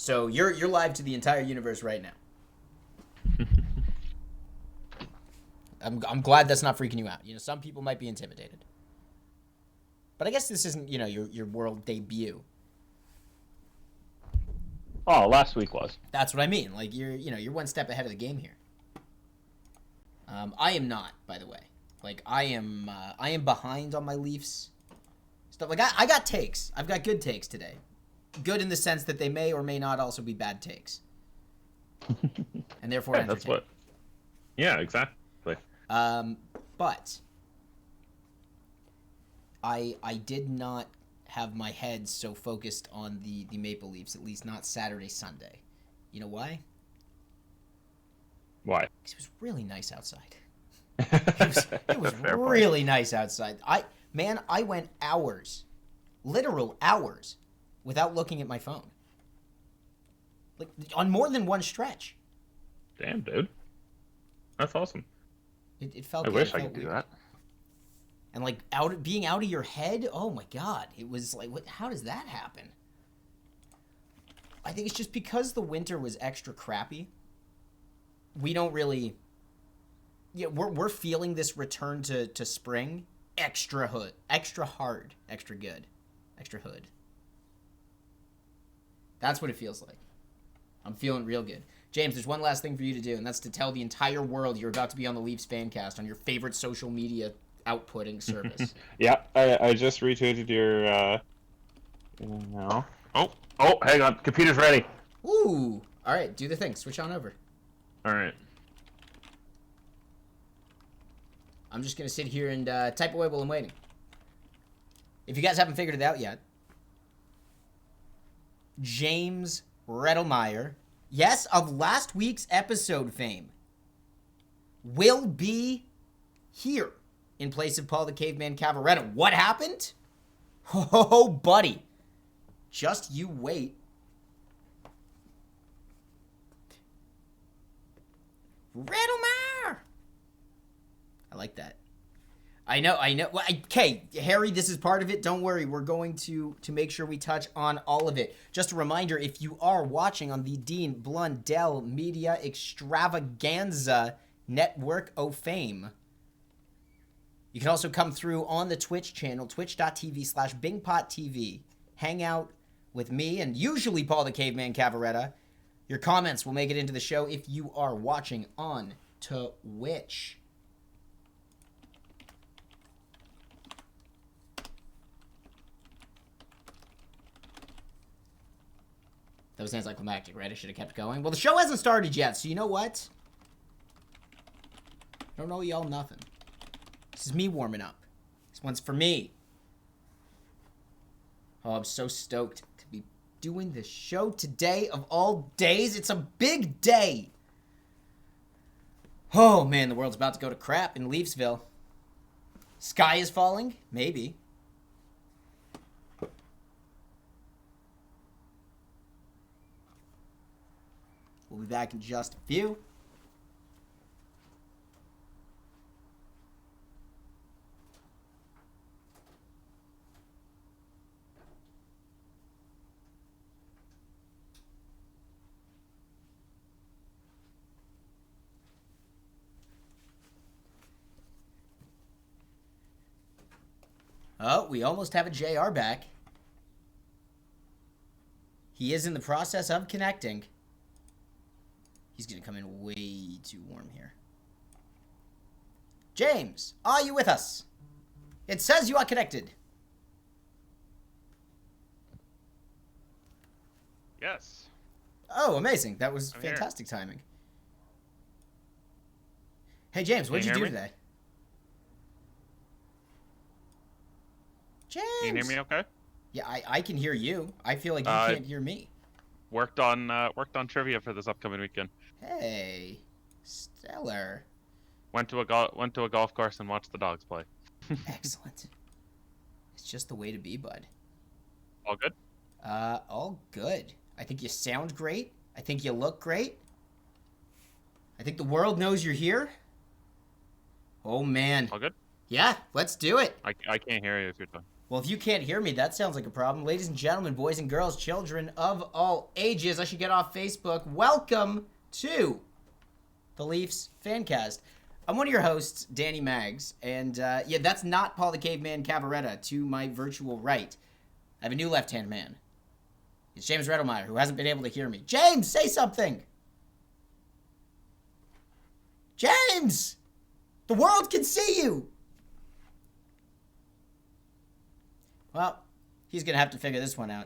So you're live to the entire universe right now. I'm glad that's not freaking you out. You know, some people might be intimidated. But I guess this isn't, you know, your world debut. Oh, last week was. That's what I mean. Like you're one step ahead of the game here. I am not, by the way. Like I am behind on my Leafs stuff. Like I got takes. I've got good takes today. Good in the sense that they may or may not also be bad takes. And therefore Yeah, that's what. Yeah, exactly. But I did not have my head so focused on the Maple Leafs, at least not Saturday, Sunday. You know why? Why? Because it was really nice outside. It was really nice outside. I went hours, literal hours, without looking at my phone. Like on more than one stretch. Damn, dude. That's awesome. It felt I good. wish I could do that. And like being out of your head, oh my god. It was like, how does that happen? I think it's just because the winter was extra crappy. We don't really... Yeah, we're feeling this return to spring extra hard, extra good, extra hood. That's what it feels like. I'm feeling real good. James, there's one last thing for you to do, and that's to tell the entire world you're about to be on the Leafs Fancast on your favorite social media outputting service. Yeah, I just retweeted your, no. Oh, hang on. Computer's ready. Ooh. All right, do the thing. Switch on over. All right. I'm just going to sit here and type away while I'm waiting. If you guys haven't figured it out yet, James Redelmeier, yes, of last week's episode fame, will be here in place of Paul the Caveman Cavarretta. What happened? Oh, buddy. Just you wait. Redelmeier! I like that. I know. Well, okay, Harry, this is part of it. Don't worry. We're going to make sure we touch on all of it. Just a reminder, if you are watching on the Dean Blundell Media Extravaganza Network of Fame, you can also come through on the Twitch channel, twitch.tv/BingPotTV. Hang out with me and usually Paul the Caveman Cavarretta. Your comments will make it into the show if you are watching on Twitch. That was anticlimactic, right? I should have kept going. Well, the show hasn't started yet, so you know what? I don't know y'all nothing. This is me warming up. This one's for me. Oh, I'm so stoked to be doing this show today of all days. It's a big day. Oh, man, the world's about to go to crap in Leafsville. Sky is falling? Maybe. We'll be back in just a few. Oh, we almost have a JR back. He is in the process of connecting. He's going to come in way too warm here. James, are you with us? It says you are connected. Yes. Oh, amazing. That was I'm fantastic timing. Hey, James, what'd you do today? James! Can you hear me okay? Yeah, I can hear you. I feel like you can't hear me. Worked on trivia for this upcoming weekend. Hey, stellar. Went to a golf course and watched the dogs play. Excellent. It's just the way to be, bud. All good? All good. I think you sound great. I think you look great. I think the world knows you're here. Oh, man. All good? Yeah, let's do it. I can't hear you if you're done. Well, if you can't hear me, that sounds like a problem. Ladies and gentlemen, boys and girls, children of all ages, I should get off Facebook. Welcome to the Leafs Fancast. I'm one of your hosts, Danny Maggs, and yeah, that's not Paul the Caveman Cavarretta to my virtual right. I have a new left-hand man. It's James Redelmeier, who hasn't been able to hear me. James, say something! James! The world can see you! Well, he's going to have to figure this one out.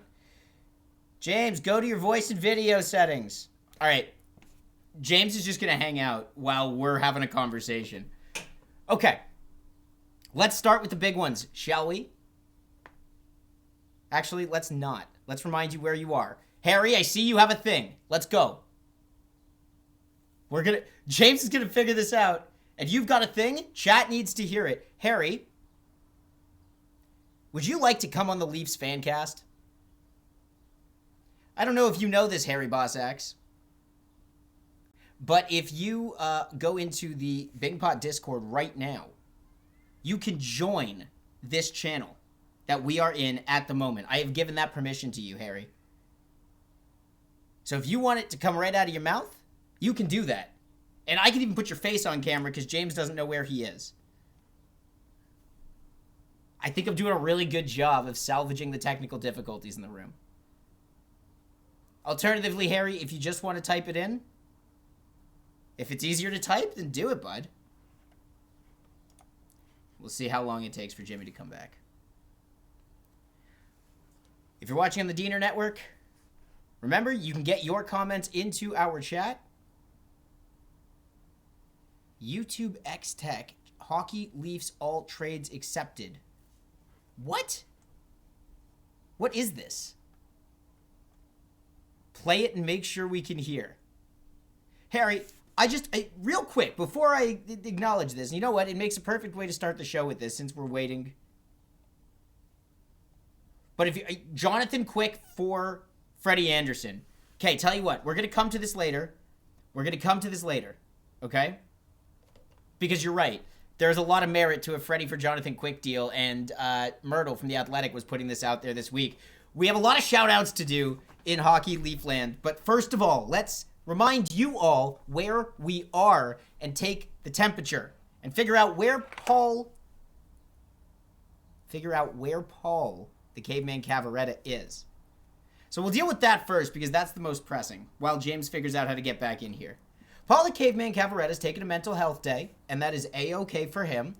James, go to your voice and video settings. All right. James is just going to hang out while we're having a conversation. Okay. Let's start with the big ones, shall we? Actually, let's not. Let's remind you where you are. Harry, I see you have a thing. Let's go. James is going to figure this out. And you've got a thing? Chat needs to hear it. Harry, would you like to come on the Leafs Fancast? I don't know if you know this, Harry Boss X, but if you go into the Bing Pot Discord right now, you can join this channel that we are in at the moment. I have given that permission to you, Harry. So if you want it to come right out of your mouth, you can do that. And I can even put your face on camera because James doesn't know where he is. I think I'm doing a really good job of salvaging the technical difficulties in the room. Alternatively, Harry, if you just want to type it in, if it's easier to type, then do it, bud. We'll see how long it takes for Jimmy to come back. If you're watching on the Diener Network, remember, you can get your comments into our chat. YouTube X Tech, Hockey Leafs all trades accepted. What? What is this? Play it and make sure we can hear. Harry, real quick, before I acknowledge this, you know what? It makes a perfect way to start the show with this since we're waiting. But if you, Jonathan Quick for Freddie Andersen. Okay, tell you what, we're going to come to this later. Okay? Because you're right. There's a lot of merit to a Freddie for Jonathan Quick deal, and Myrtle from The Athletic was putting this out there this week. We have a lot of shout-outs to do in Hockey Leafland, but first of all, let's remind you all where we are and take the temperature and figure out where Paul, the Caveman Cavarretta, is. So we'll deal with that first because that's the most pressing, while James figures out how to get back in here. Paul the Caveman Cavarretta has taken a mental health day, and that is A-okay for him.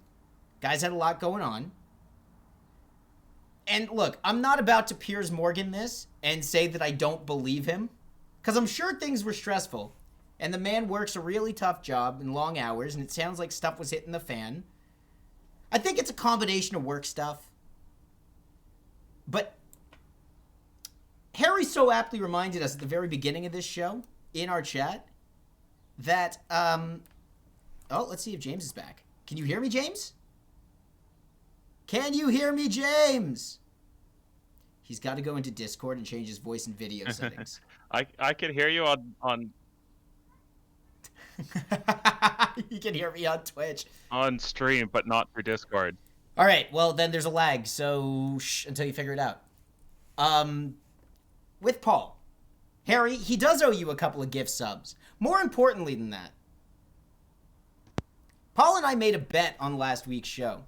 Guy's had a lot going on. And look, I'm not about to Piers Morgan this and say that I don't believe him, because I'm sure things were stressful, and the man works a really tough job and long hours, and it sounds like stuff was hitting the fan. I think it's a combination of work stuff. But Harry so aptly reminded us at the very beginning of this show, in our chat, that, let's see if James is back. Can you hear me, James? Can you hear me, James? He's got to go into Discord and change his voice and video settings. I can hear you on You can hear me on Twitch. On stream, but not through Discord. All right, well, then there's a lag, so shh until you figure it out. With Paul. Harry, he does owe you a couple of gift subs. More importantly than that, Paul and I made a bet on last week's show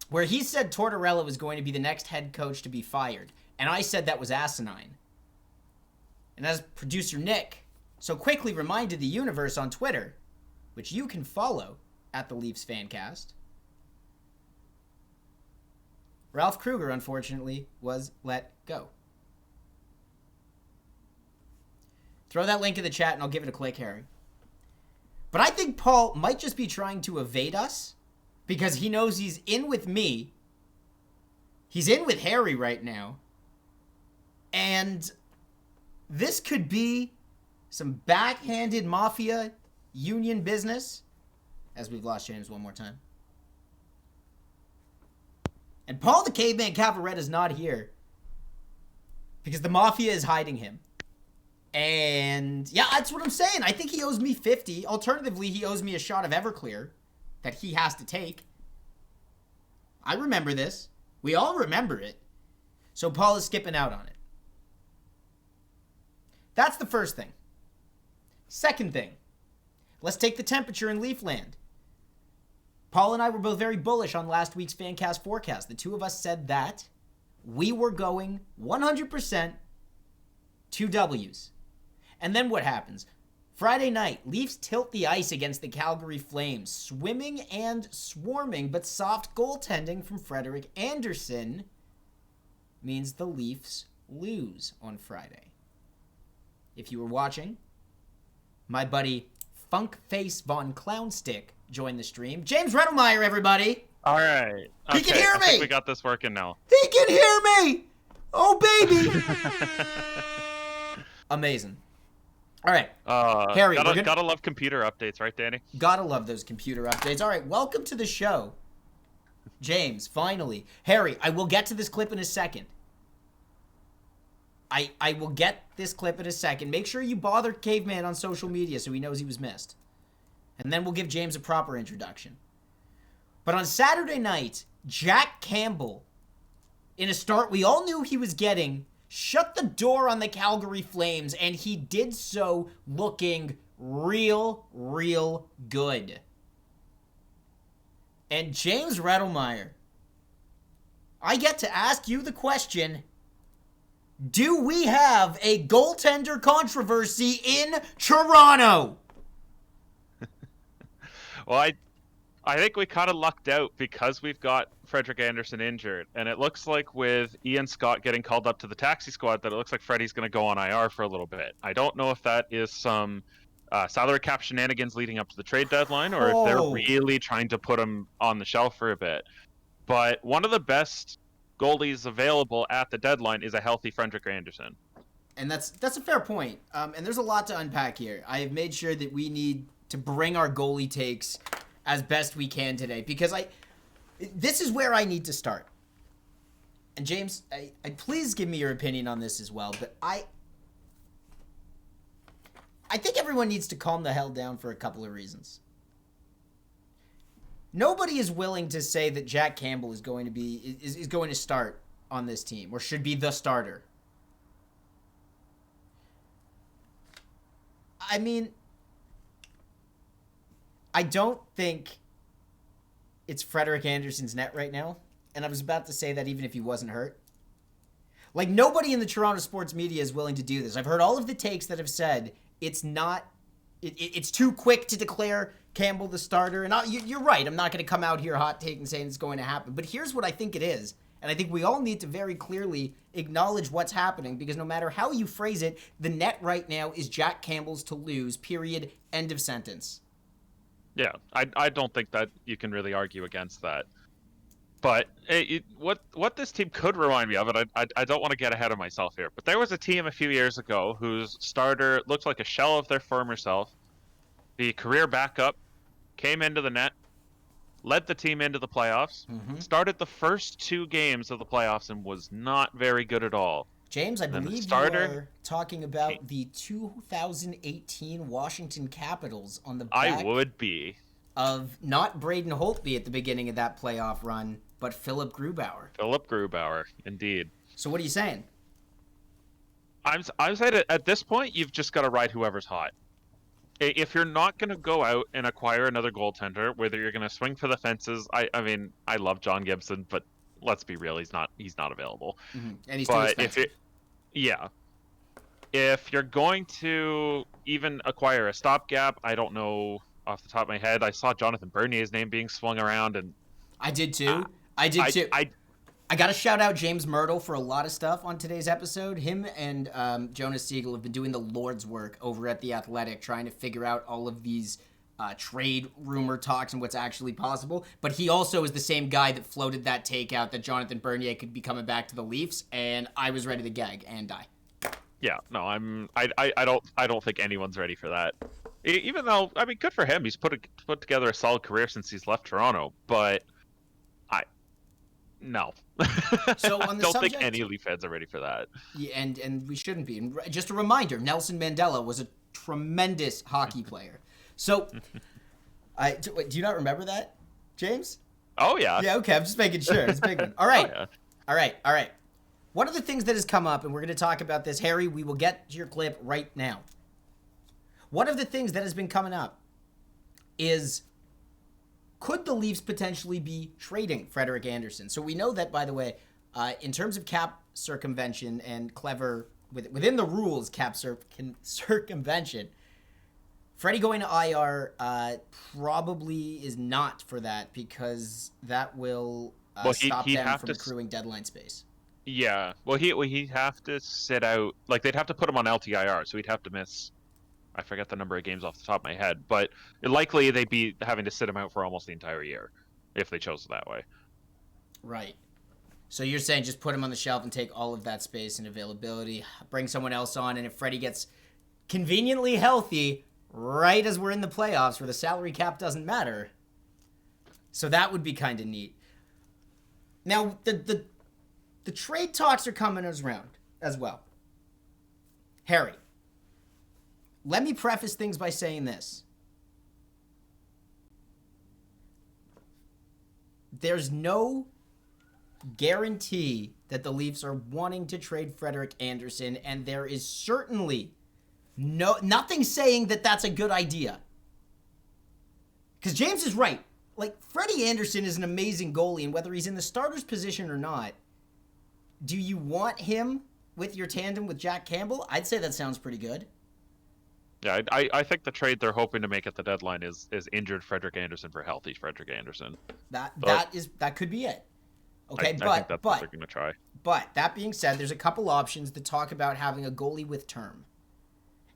where he said Tortorella was going to be the next head coach to be fired, and I said that was asinine. And as producer Nick so quickly reminded the universe on Twitter, which you can follow at the Leafs Fancast, Ralph Kruger, unfortunately, was let go. Throw that link in the chat and I'll give it a click, Harry. But I think Paul might just be trying to evade us because he knows he's in with me. He's in with Harry right now. And this could be some backhanded mafia union business, as we've lost James one more time. And Paul the Caveman Cavarretta is not here because the mafia is hiding him. And yeah, that's what I'm saying. I think he owes me 50. Alternatively, he owes me a shot of Everclear that he has to take. I remember this. We all remember it. So Paul is skipping out on it. That's the first thing. Second thing, let's take the temperature in Leafland. Paul and I were both very bullish on last week's Fancast forecast. The two of us said that we were going 100% 2 W's. And then what happens? Friday night, Leafs tilt the ice against the Calgary Flames. Swimming and swarming, but soft goaltending from Frederick Andersen means the Leafs lose on Friday. If you were watching, my buddy Funkface Von Clownstick joined the stream. James Redelmeier, everybody. All right. He can hear me. I think we got this working now. He can hear me. Oh, baby. Amazing. All right. Harry, gotta love computer updates, right, Danny? Gotta love those computer updates. All right, welcome to the show. James, finally. Harry, I will get to this clip in a second. I will get this clip in a second. Make sure you bother Caveman on social media so he knows he was missed. And then we'll give James a proper introduction. But on Saturday night, Jack Campbell, in a start we all knew he was getting, shut the door on the Calgary Flames, and he did so looking real good. And James Redelmeier, I get to ask you the question, do we have a goaltender controversy in Toronto? Well, I think we kind of lucked out because we've got Frederick Andersen injured, and it looks like with Ian Scott getting called up to the taxi squad that it looks like Freddie's going to go on IR for a little bit. I don't know if that is some salary cap shenanigans leading up to the trade deadline or if they're really trying to put him on the shelf for a bit. But one of the best goalies available at the deadline is a healthy Frederick Andersen. And that's a fair point. And there's a lot to unpack here. I have made sure that we need to bring our goalie takes as best we can today, because this is where I need to start. And James, I please give me your opinion on this as well, but I think everyone needs to calm the hell down for a couple of reasons. Nobody is willing to say that Jack Campbell is going to start on this team or should be the starter. I mean, I don't think it's Frederick Andersen's net right now. And I was about to say that even if he wasn't hurt. Like, nobody in the Toronto sports media is willing to do this. I've heard all of the takes that have said it's too quick to declare Campbell the starter. And you're right. I'm not going to come out here hot take and saying it's going to happen. But here's what I think it is. And I think we all need to very clearly acknowledge what's happening, because no matter how you phrase it, the net right now is Jack Campbell's to lose, period, end of sentence. Yeah, I don't think that you can really argue against that. But what this team could remind me of, and I don't want to get ahead of myself here, but there was a team a few years ago whose starter looked like a shell of their former self. The career backup came into the net, led the team into the playoffs, started the first 2 games of the playoffs, and was not very good at all. James, I believe you are talking about the 2018 Washington Capitals on the back I would be. Of not Braden Holtby at the beginning of that playoff run, but Philip Grubauer. Philip Grubauer, indeed. So what are you saying? I'm saying at this point, you've just got to ride whoever's hot. If you're not going to go out and acquire another goaltender, whether you're going to swing for the fences, I mean, I love John Gibson, but let's be real, he's not available. Mm-hmm. And he's too expensive. If you're going to even acquire a stopgap, I don't know off the top of my head. I saw Jonathan Bernier's name being swung around, and I did too. I got to shout out James Myrtle for a lot of stuff on today's episode. Him and Jonas Siegel have been doing the Lord's work over at The Athletic, trying to figure out all of these trade rumor talks and what's actually possible. But he also is the same guy that floated that take out that Jonathan Bernier could be coming back to the Leafs, and I was ready to gag and die. Yeah, no, I don't think anyone's ready for that. Even though, I mean, good for him. He's put together a solid career since he's left Toronto, but no. So on the don't subject, think any Leaf fans are ready for that. Yeah, and we shouldn't be. And just a reminder, Nelson Mandela was a tremendous hockey player. So, do you not remember that, James? Oh yeah. Yeah, okay, I'm just making sure. It's a big one. All right. Oh, yeah. All right. One of the things that has come up, and we're going to talk about this, Harry, we will get to your clip right now. One of the things that has been coming up is, could the Leafs potentially be trading Frederick Andersen? So we know that, by the way, in terms of cap circumvention and clever, within the rules cap circumvention, Freddie going to IR probably is not for that, because that will stop them from accruing deadline space. Yeah. Well, he'd have to sit out. Like, they'd have to put him on LTIR, so he'd have to miss, I forget the number of games off the top of my head, but likely they'd be having to sit him out for almost the entire year if they chose it that way. Right. So you're saying just put him on the shelf and take all of that space and availability, bring someone else on, and if Freddie gets conveniently healthy right as we're in the playoffs where the salary cap doesn't matter. So that would be kind of neat. Now, the trade talks are coming around as well. Harry, let me preface things by saying this. There's no guarantee that the Leafs are wanting to trade Frederick Andersen, and there is certainly nothing saying that that's a good idea. Because James is right. Like, Freddie Andersen is an amazing goalie, and whether he's in the starter's position or not, do you want him with your tandem with Jack Campbell? I'd say that sounds pretty good. Yeah, I think the trade they're hoping to make at the deadline is injured Frederick Andersen for healthy Frederick Andersen. That could be it. Okay, I think that's what they're going to try. But that being said, there's a couple options that talk about having a goalie with term.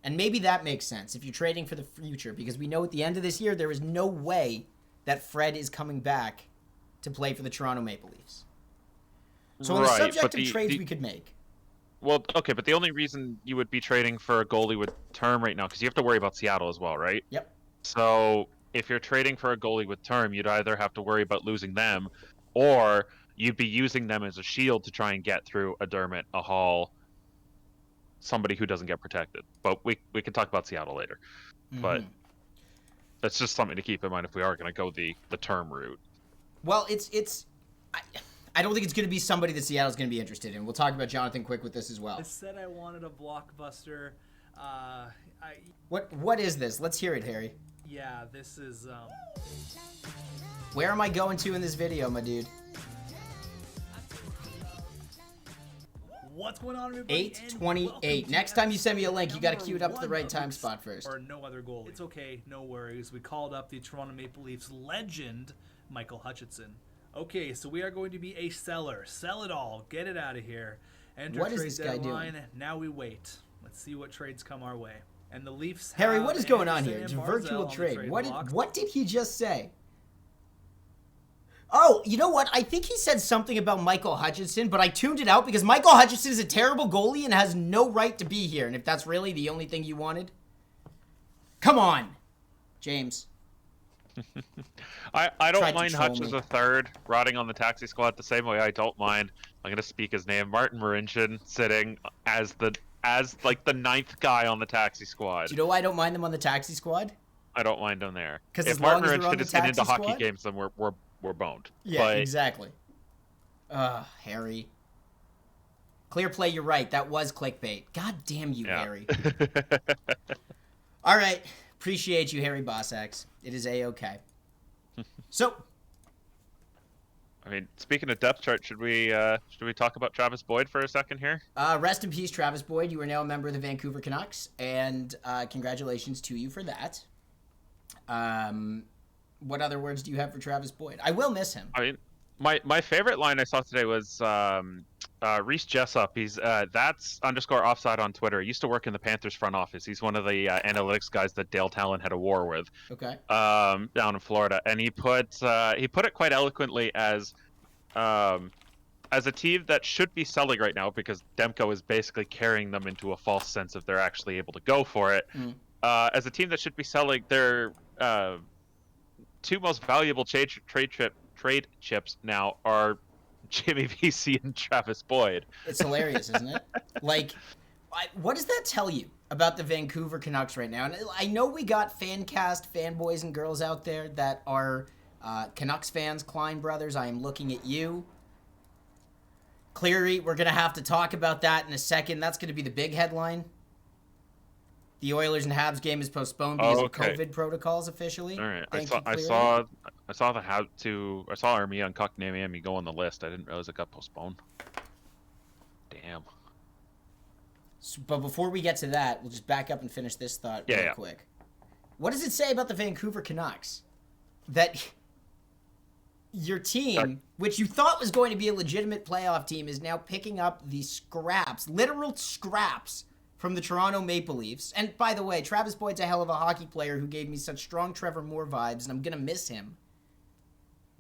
And maybe that makes sense if you're trading for the future, because we know at the end of this year there is no way that Fred is coming back to play for the Toronto Maple Leafs. So on the subject of trades we could make. Well, okay, but the only reason you would be trading for a goalie with term right now, because you have to worry about Seattle as well, right? Yep. So if you're trading for a goalie with term, you'd either have to worry about losing them, or you'd be using them as a shield to try and get through a Dermott, a Hall, somebody who doesn't get protected. But we can talk about Seattle later. Mm-hmm. But that's just something to keep in mind if we are going to go the term route. Well, I don't think it's going to be somebody that Seattle's going to be interested in. We'll talk about Jonathan Quick with this as well. I said I wanted a blockbuster. What is this? Let's hear it, Harry. Yeah, this is... Where am I going to in this video, my dude? What's going on, everybody? 8:28. Next time you send me a link, you got to queue it up to the right time spot first. Or no other goal. It's okay, no worries. We called up the Toronto Maple Leafs legend, Michael Hutchinson. Okay, so we are going to be a seller. Sell it all. Get it out of here. Enter what is trade this guy deadline. doing? Now we wait. Let's see what trades come our way. And the Leafs Harry, what is going on here? It's It's a virtual trade. What did he just say? Oh, you know what? I think he said something about Michael Hutchinson, but I tuned it out because Michael Hutchinson is a terrible goalie and has no right to be here. And if that's really the only thing you wanted, come on, James. I don't mind Hutch as a third, rotting on the taxi squad the same way I don't mind. I'm gonna speak his name, Martin Marincin, sitting as the ninth guy on the taxi squad. Do you know why I don't mind them on the taxi squad? I don't mind them there. Because if Martin Marincin is getting into hockey games, then we're boned. Yeah, but... exactly. Harry. Clear play, you're right. That was clickbait. God damn you, yeah. Harry. All right. Appreciate you, Harry Bossax. It is A-okay. So, I mean, speaking of depth chart, should we talk about Travis Boyd for a second here? Rest in peace, Travis Boyd. You are now a member of the Vancouver Canucks, and congratulations to you for that. What other words do you have for Travis Boyd? I will miss him. I mean, my favorite line I saw today was Reese Jessup. He's that's _offside on Twitter. He used to work in the Panthers front office. He's one of the analytics guys that Dale Talon had a war with. Okay. Down in Florida, and he put it quite eloquently as a team that should be selling right now because Demko is basically carrying them into a false sense of they're actually able to go for it. As a team that should be selling, their two most valuable trade chips now are Jimmy VC and Travis Boyd. It's hilarious, isn't it? Like, what does that tell you about the Vancouver Canucks right now? And I know we got fan cast fanboys and girls out there that are Canucks fans, Klein brothers, I am looking at you. Cleary, we're going to have to talk about that in a second. That's going to be the big headline. The Oilers and Habs game is postponed because of COVID protocols officially. All right. Thank you, I saw Army on Kotkaniemi go on the list. I didn't realize it got postponed. Damn. So, but before we get to that, we'll just back up and finish this thought real quick. What does it say about the Vancouver Canucks that your team, which you thought was going to be a legitimate playoff team, is now picking up the scraps, literal scraps, from the Toronto Maple Leafs? And by the way, Travis Boyd's a hell of a hockey player who gave me such strong Trevor Moore vibes, and I'm going to miss him.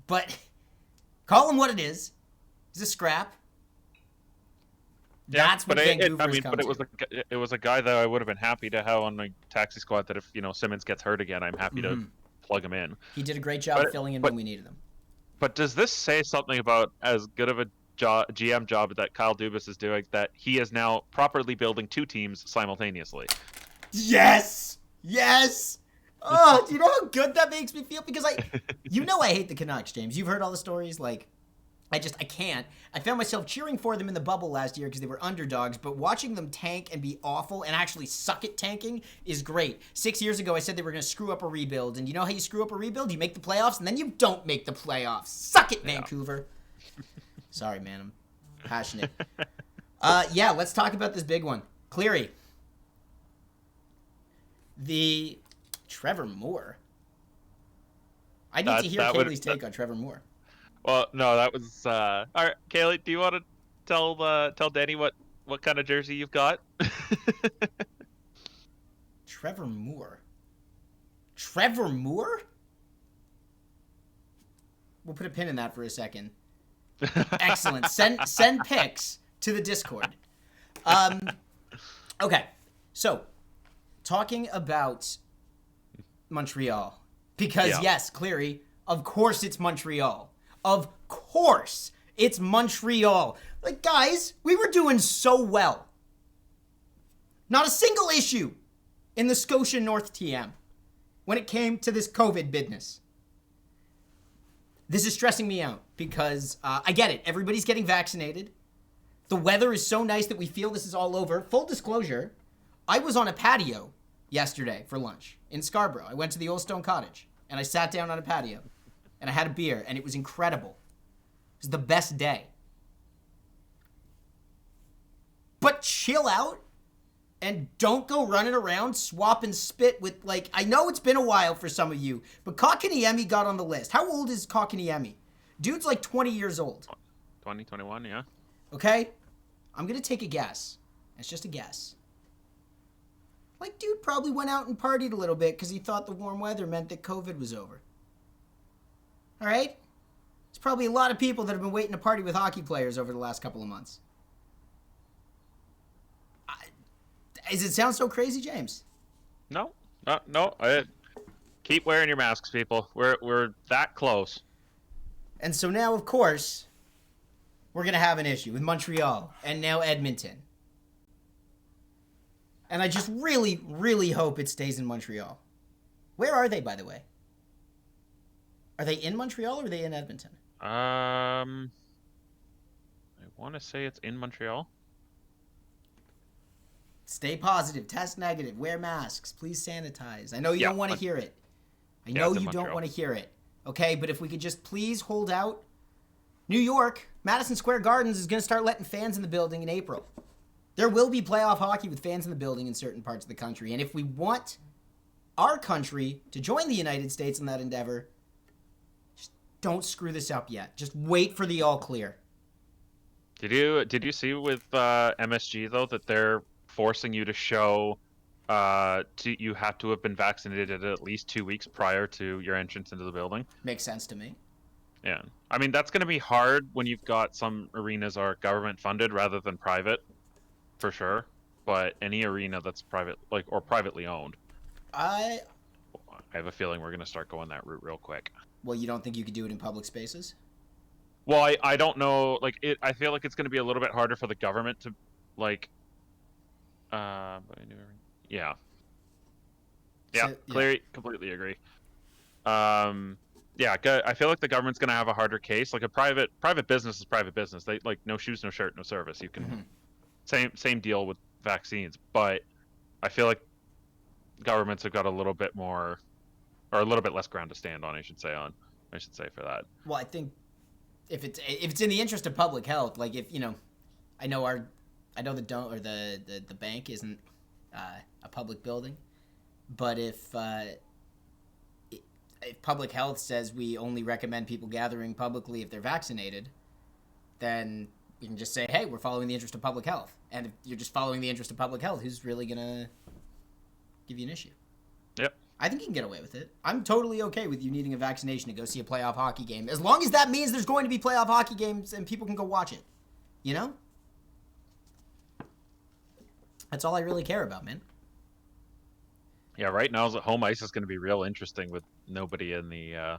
But call him what it is. He's a scrap. Yeah, That's what Vancouver's come to. It was a guy that I would have been happy to have on the taxi squad that if, Simmons gets hurt again, I'm happy to plug him in. He did a great job filling in when we needed him. But does this say something about as good of a GM job that Kyle Dubas is doing, that he is now properly building two teams simultaneously? Yes! Oh, do you know how good that makes me feel? Because I hate the Canucks, James. You've heard all the stories. Like, I can't. I found myself cheering for them in the bubble last year because they were underdogs, but watching them tank and be awful and actually suck at tanking is great. 6 years ago, I said they were going to screw up a rebuild, and you know how you screw up a rebuild? You make the playoffs, and then you don't make the playoffs. Suck it, Vancouver. Sorry, man. I'm passionate. Let's talk about this big one. Cleary. The Trevor Moore. I need to hear Kaylee's take on Trevor Moore. Well, no, that was... All right, Kaylee, do you want to tell Danny what kind of jersey you've got? Trevor Moore? Trevor Moore? We'll put a pin in that for a second. Excellent. Send pics to the Discord. Okay, so talking about Montreal, because yes, Cleary, of course it's Montreal. Of course it's Montreal. Like, guys, we were doing so well. Not a single issue in the Scotia North TM when it came to this COVID business. This is stressing me out because I get it. Everybody's getting vaccinated. The weather is so nice that we feel this is all over. Full disclosure, I was on a patio yesterday for lunch in Scarborough. I went to the Old Stone Cottage and I sat down on a patio and I had a beer and it was incredible. It was the best day. But chill out and don't go running around swapping spit with, like, I know it's been a while for some of you, but Kotkaniemi got on the list. How old is Kotkaniemi? Dude's like 20 years old. 20, 21, yeah. Okay? I'm going to take a guess. It's just a guess. Like, dude probably went out and partied a little bit because he thought the warm weather meant that COVID was over. All right? There's probably a lot of people that have been waiting to party with hockey players over the last couple of months. Does it sound so crazy, James? No. Keep wearing your masks, people. We're that close. And so now, of course, we're going to have an issue with Montreal and now Edmonton. And I just really, really hope it stays in Montreal. Where are they, by the way? Are they in Montreal or are they in Edmonton? I want to say it's in Montreal. Stay positive, test negative, wear masks, please sanitize. I know you don't want to hear it. I know you don't want to hear it. Okay, but if we could just please hold out. New York, Madison Square Gardens is going to start letting fans in the building in April. There will be playoff hockey with fans in the building in certain parts of the country. And if we want our country to join the United States in that endeavor, just don't screw this up yet. Just wait for the all clear. Did you see with MSG, though, that they're forcing you to show you have to have been vaccinated at least 2 weeks prior to your entrance into the building? Makes sense to me. Yeah. I mean, that's going to be hard when you've got some arenas are government funded rather than private, for sure. But any arena that's private, or privately owned, I have a feeling we're going to start going that route real quick. Well, you don't think you could do it in public spaces? Well, I don't know. I feel like it's going to be a little bit harder for the government to, yeah. Yeah, So, completely agree. Yeah, I feel like the government's going to have a harder case. Like a private business is private business. They like no shoes, no shirt, no service. You can same deal with vaccines, but I feel like governments have got a little bit more or a little bit less ground to stand on. I should say for that. Well, I think if it's in the interest of public health, like if I know the bank isn't a public building, but if public health says we only recommend people gathering publicly if they're vaccinated, then you can just say, hey, we're following the interest of public health. And if you're just following the interest of public health, who's really going to give you an issue? Yep. I think you can get away with it. I'm totally okay with you needing a vaccination to go see a playoff hockey game, as long as that means there's going to be playoff hockey games and people can go watch it. You know? That's all I really care about, man. Yeah, right now home ice is going to be real interesting with nobody in the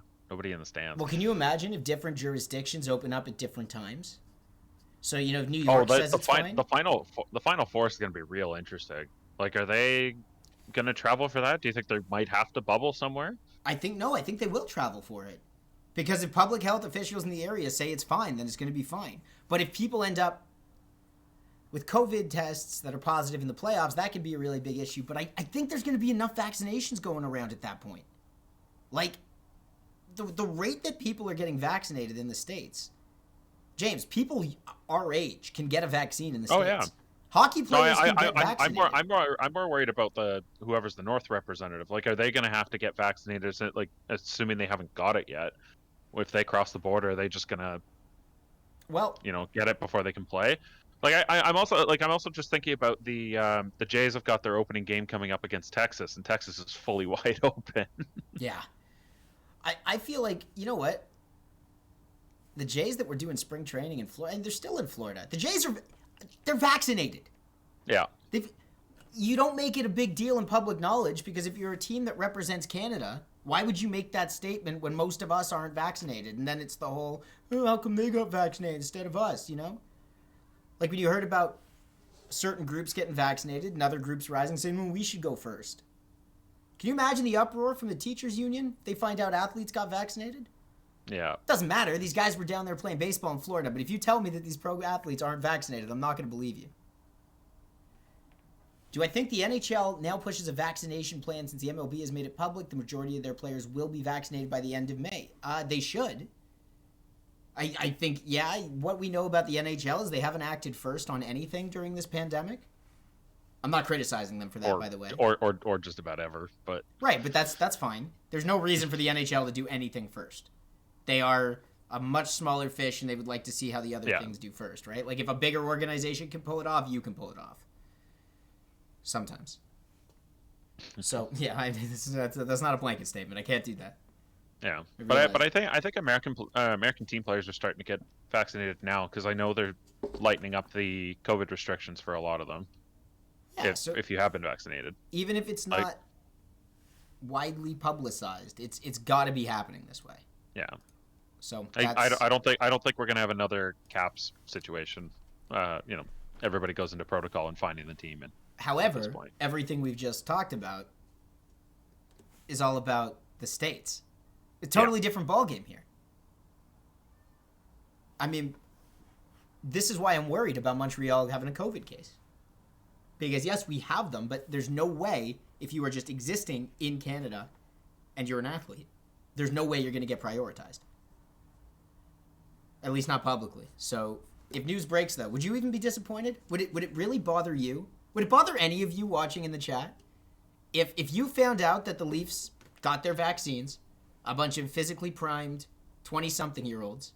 stands. Well, can you imagine if different jurisdictions open up at different times? So if New York says it's fine. The final four is going to be real interesting. Like, are they going to travel for that? Do you think they might have to bubble somewhere? I think they will travel for it, because if public health officials in the area say it's fine, then it's going to be fine. But if people end up with COVID tests that are positive in the playoffs, that could be a really big issue. But I think there's going to be enough vaccinations going around at that point. Like, the rate that people are getting vaccinated in the States, James, people our age can get a vaccine in the States. Oh, yeah. Hockey players can get vaccinated. I'm more worried about whoever's the North representative. Like, are they going to have to get vaccinated? Is it, like, assuming they haven't got it yet? If they cross the border, are they just going to, get it before they can play? Like, I'm also just thinking about the Jays have got their opening game coming up against Texas, and Texas is fully wide open. Yeah. I feel like, you know what? The Jays that were doing spring training in Florida, and they're still in Florida, the Jays they're vaccinated. Yeah. You don't make it a big deal in public knowledge, because if you're a team that represents Canada, why would you make that statement when most of us aren't vaccinated? And then it's the whole, oh, how come they got vaccinated instead of us, Like when you heard about certain groups getting vaccinated and other groups rising saying, well, we should go first. Can you imagine the uproar from the teachers union if they find out athletes got vaccinated? Yeah. Doesn't matter. These guys were down there playing baseball in Florida. But if you tell me that these pro athletes aren't vaccinated, I'm not going to believe you. Do I think the NHL now pushes a vaccination plan since the MLB has made it public? The majority of their players will be vaccinated by the end of May. They should. I think, what we know about the NHL is they haven't acted first on anything during this pandemic. I'm not criticizing them for that, by the way. Or just about ever, but... Right, but that's fine. There's no reason for the NHL to do anything first. They are a much smaller fish, and they would like to see how the other things do first, right? Like, if a bigger organization can pull it off, you can pull it off. Sometimes. So, that's not a blanket statement. I can't do that. Yeah, but I think American team players are starting to get vaccinated now, because I know they're lightening up the COVID restrictions for a lot of them. Yeah, if you have been vaccinated, even if it's not widely publicized, it's got to be happening this way. Yeah. So I don't think we're gonna have another Caps situation. Everybody goes into protocol and finding the team. And however, everything we've just talked about is all about the States. A totally different ballgame here. I mean, this is why I'm worried about Montreal having a COVID case. Because, yes, we have them, but there's no way, if you are just existing in Canada and you're an athlete, there's no way you're going to get prioritized. At least not publicly. So, if news breaks, though, would you even be disappointed? Would it really bother you? Would it bother any of you watching in the chat? If you found out that the Leafs got their vaccines, a bunch of physically primed 20-something-year-olds,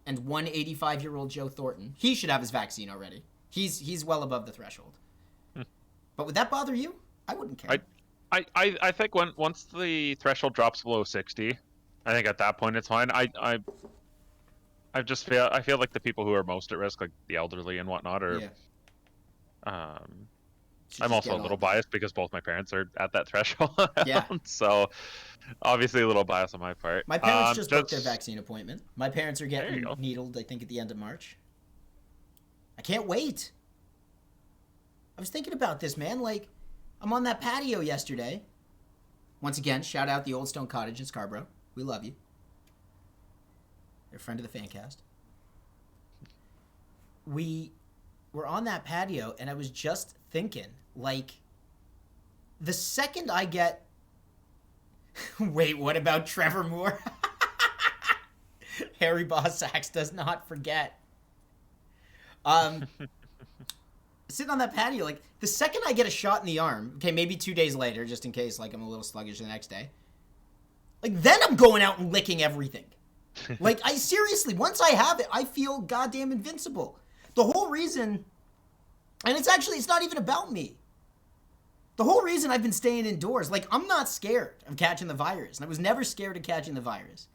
and one 85-year-old Joe Thornton, he should have his vaccine already. He's well above the threshold. But would that bother you? I wouldn't care. I think once the threshold drops below 60, I think at that point it's fine. I feel like the people who are most at risk, like the elderly and whatnot, are. Yeah. I'm also a little biased because both my parents are at that threshold. Yeah. So obviously a little bias on my part. My parents just booked their vaccine appointment. My parents are getting needled, I think, at the end of March. I can't wait. I was thinking about this, man. Like, I'm on that patio yesterday. Once again, shout out the Old Stone Cottage in Scarborough. We love you. They're a friend of the Fancast. We were on that patio, and I was just thinking, like, the second I get... Wait, what about Trevor Moore? Harry Bossax does not forget. Sitting on that patio, like, the second I get a shot in the arm, okay, maybe 2 days later, just in case, like, I'm a little sluggish the next day, like, then I'm going out and licking everything. Like, I seriously, once I have it, I feel goddamn invincible. The whole reason, and it's not even about me. The whole reason I've been staying indoors, like, I'm not scared of catching the virus, and I was never scared of catching the virus.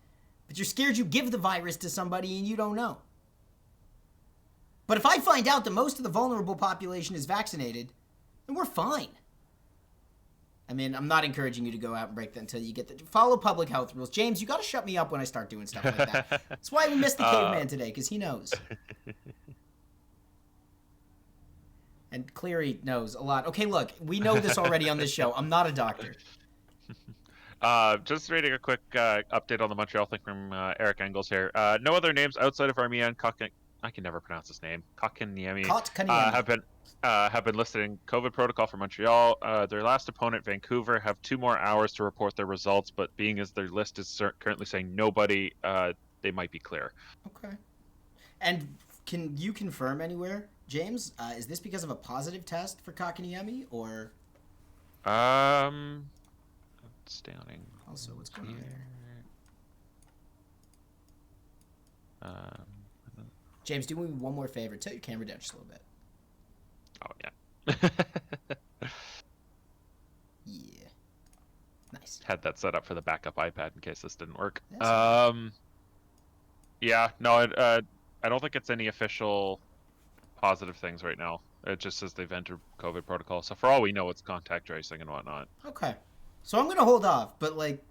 But you're scared you give the virus to somebody and you don't know. But if I find out that most of the vulnerable population is vaccinated, then we're fine. I mean, I'm not encouraging you to go out and break that until you get follow public health rules. James, you got to shut me up when I start doing stuff like that. That's why we missed the caveman today, because he knows. And Cleary knows a lot. Okay, look, we know this already on this show. I'm not a doctor. Just reading a quick update on the Montreal thing from Eric Engels here. No other names outside of Armia and I can never pronounce his name. Kotkaniemi have been listed in COVID protocol for Montreal. Their last opponent, Vancouver, have 2 more hours to report their results, but being as their list is currently saying nobody, they might be clear. Okay. And can you confirm anywhere, James? Is this because of a positive test for Kotkaniemi, or? Outstanding. Also, what's going on there? James, do me one more favor. Tilt your camera down just a little bit. Oh, yeah. Yeah. Nice. Had that set up for the backup iPad in case this didn't work. That's Yeah, no, I don't think it's any official positive things right now. It just says they've entered COVID protocol. So for all we know, it's contact tracing and whatnot. Okay. So I'm going to hold off, but, like,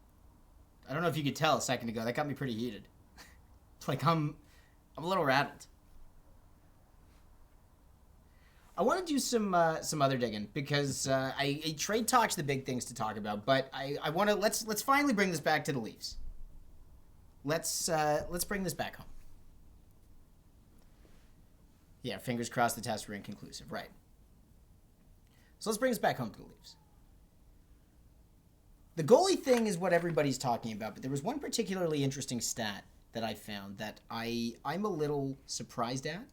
I don't know if you could tell a second ago. That got me pretty heated. Like, I'm a little rattled. I want to do some other digging because trade talk's the big things to talk about, but I want to let's finally bring this back to the Leafs. Let's bring this back home. Yeah, fingers crossed the tests were inconclusive, right? So let's bring this back home to the Leafs. The goalie thing is what everybody's talking about, but there was one particularly interesting stat that I found that I'm a little surprised at.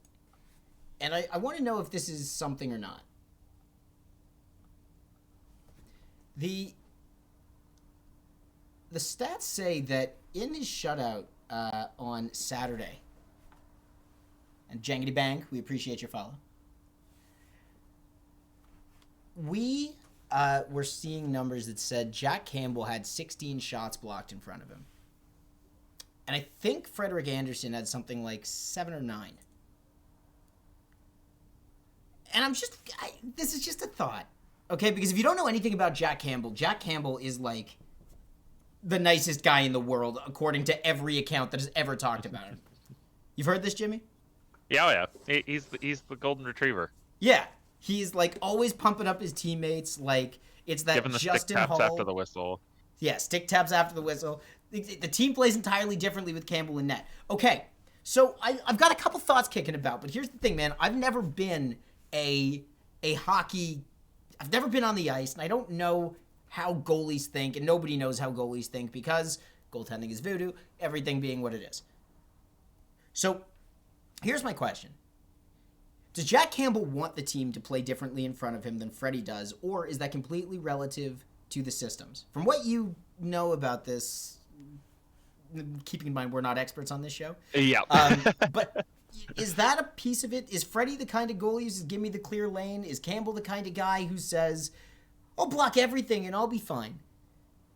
And I want to know if this is something or not. The stats say that in his shutout on Saturday, and Jangity Bang, we appreciate your follow, we were seeing numbers that said Jack Campbell had 16 shots blocked in front of him. And I think Frederick Andersen had something like 7 or 9. And this is just a thought, okay? Because if you don't know anything about Jack Campbell is like the nicest guy in the world, according to every account that has ever talked about him. You've heard this, Jimmy? Yeah, oh yeah. He's the golden retriever. Yeah, he's like always pumping up his teammates. Like it's that Giving the Justin stick taps Hall after the whistle. Yeah, stick taps after the whistle. The team plays entirely differently with Campbell in net. Okay, so I've got a couple thoughts kicking about, but here's the thing, man. I've never been a hockey. I've never been on the ice, and I don't know how goalies think, and nobody knows how goalies think because goaltending is voodoo, everything being what it is. So here's my question. Does Jack Campbell want the team to play differently in front of him than Freddie does, or is that completely relative to the systems? From what you know about this, keeping in mind we're not experts on this show. Yeah. But is that a piece of it? Is Freddie the kind of goalie who says, give me the clear lane? Is Campbell the kind of guy who says, I'll block everything and I'll be fine?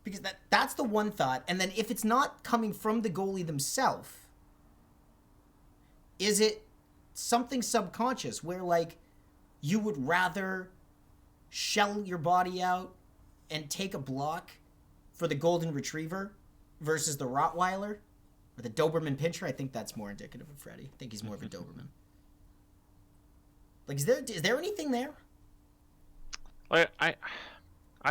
Because that's the one thought. And then if it's not coming from the goalie themselves, is it something subconscious where, like, you would rather shell your body out and take a block for the golden retriever versus the Rottweiler or the Doberman Pinscher? I think that's more indicative of Freddie. I think he's more of a Doberman. Like, is there anything there? I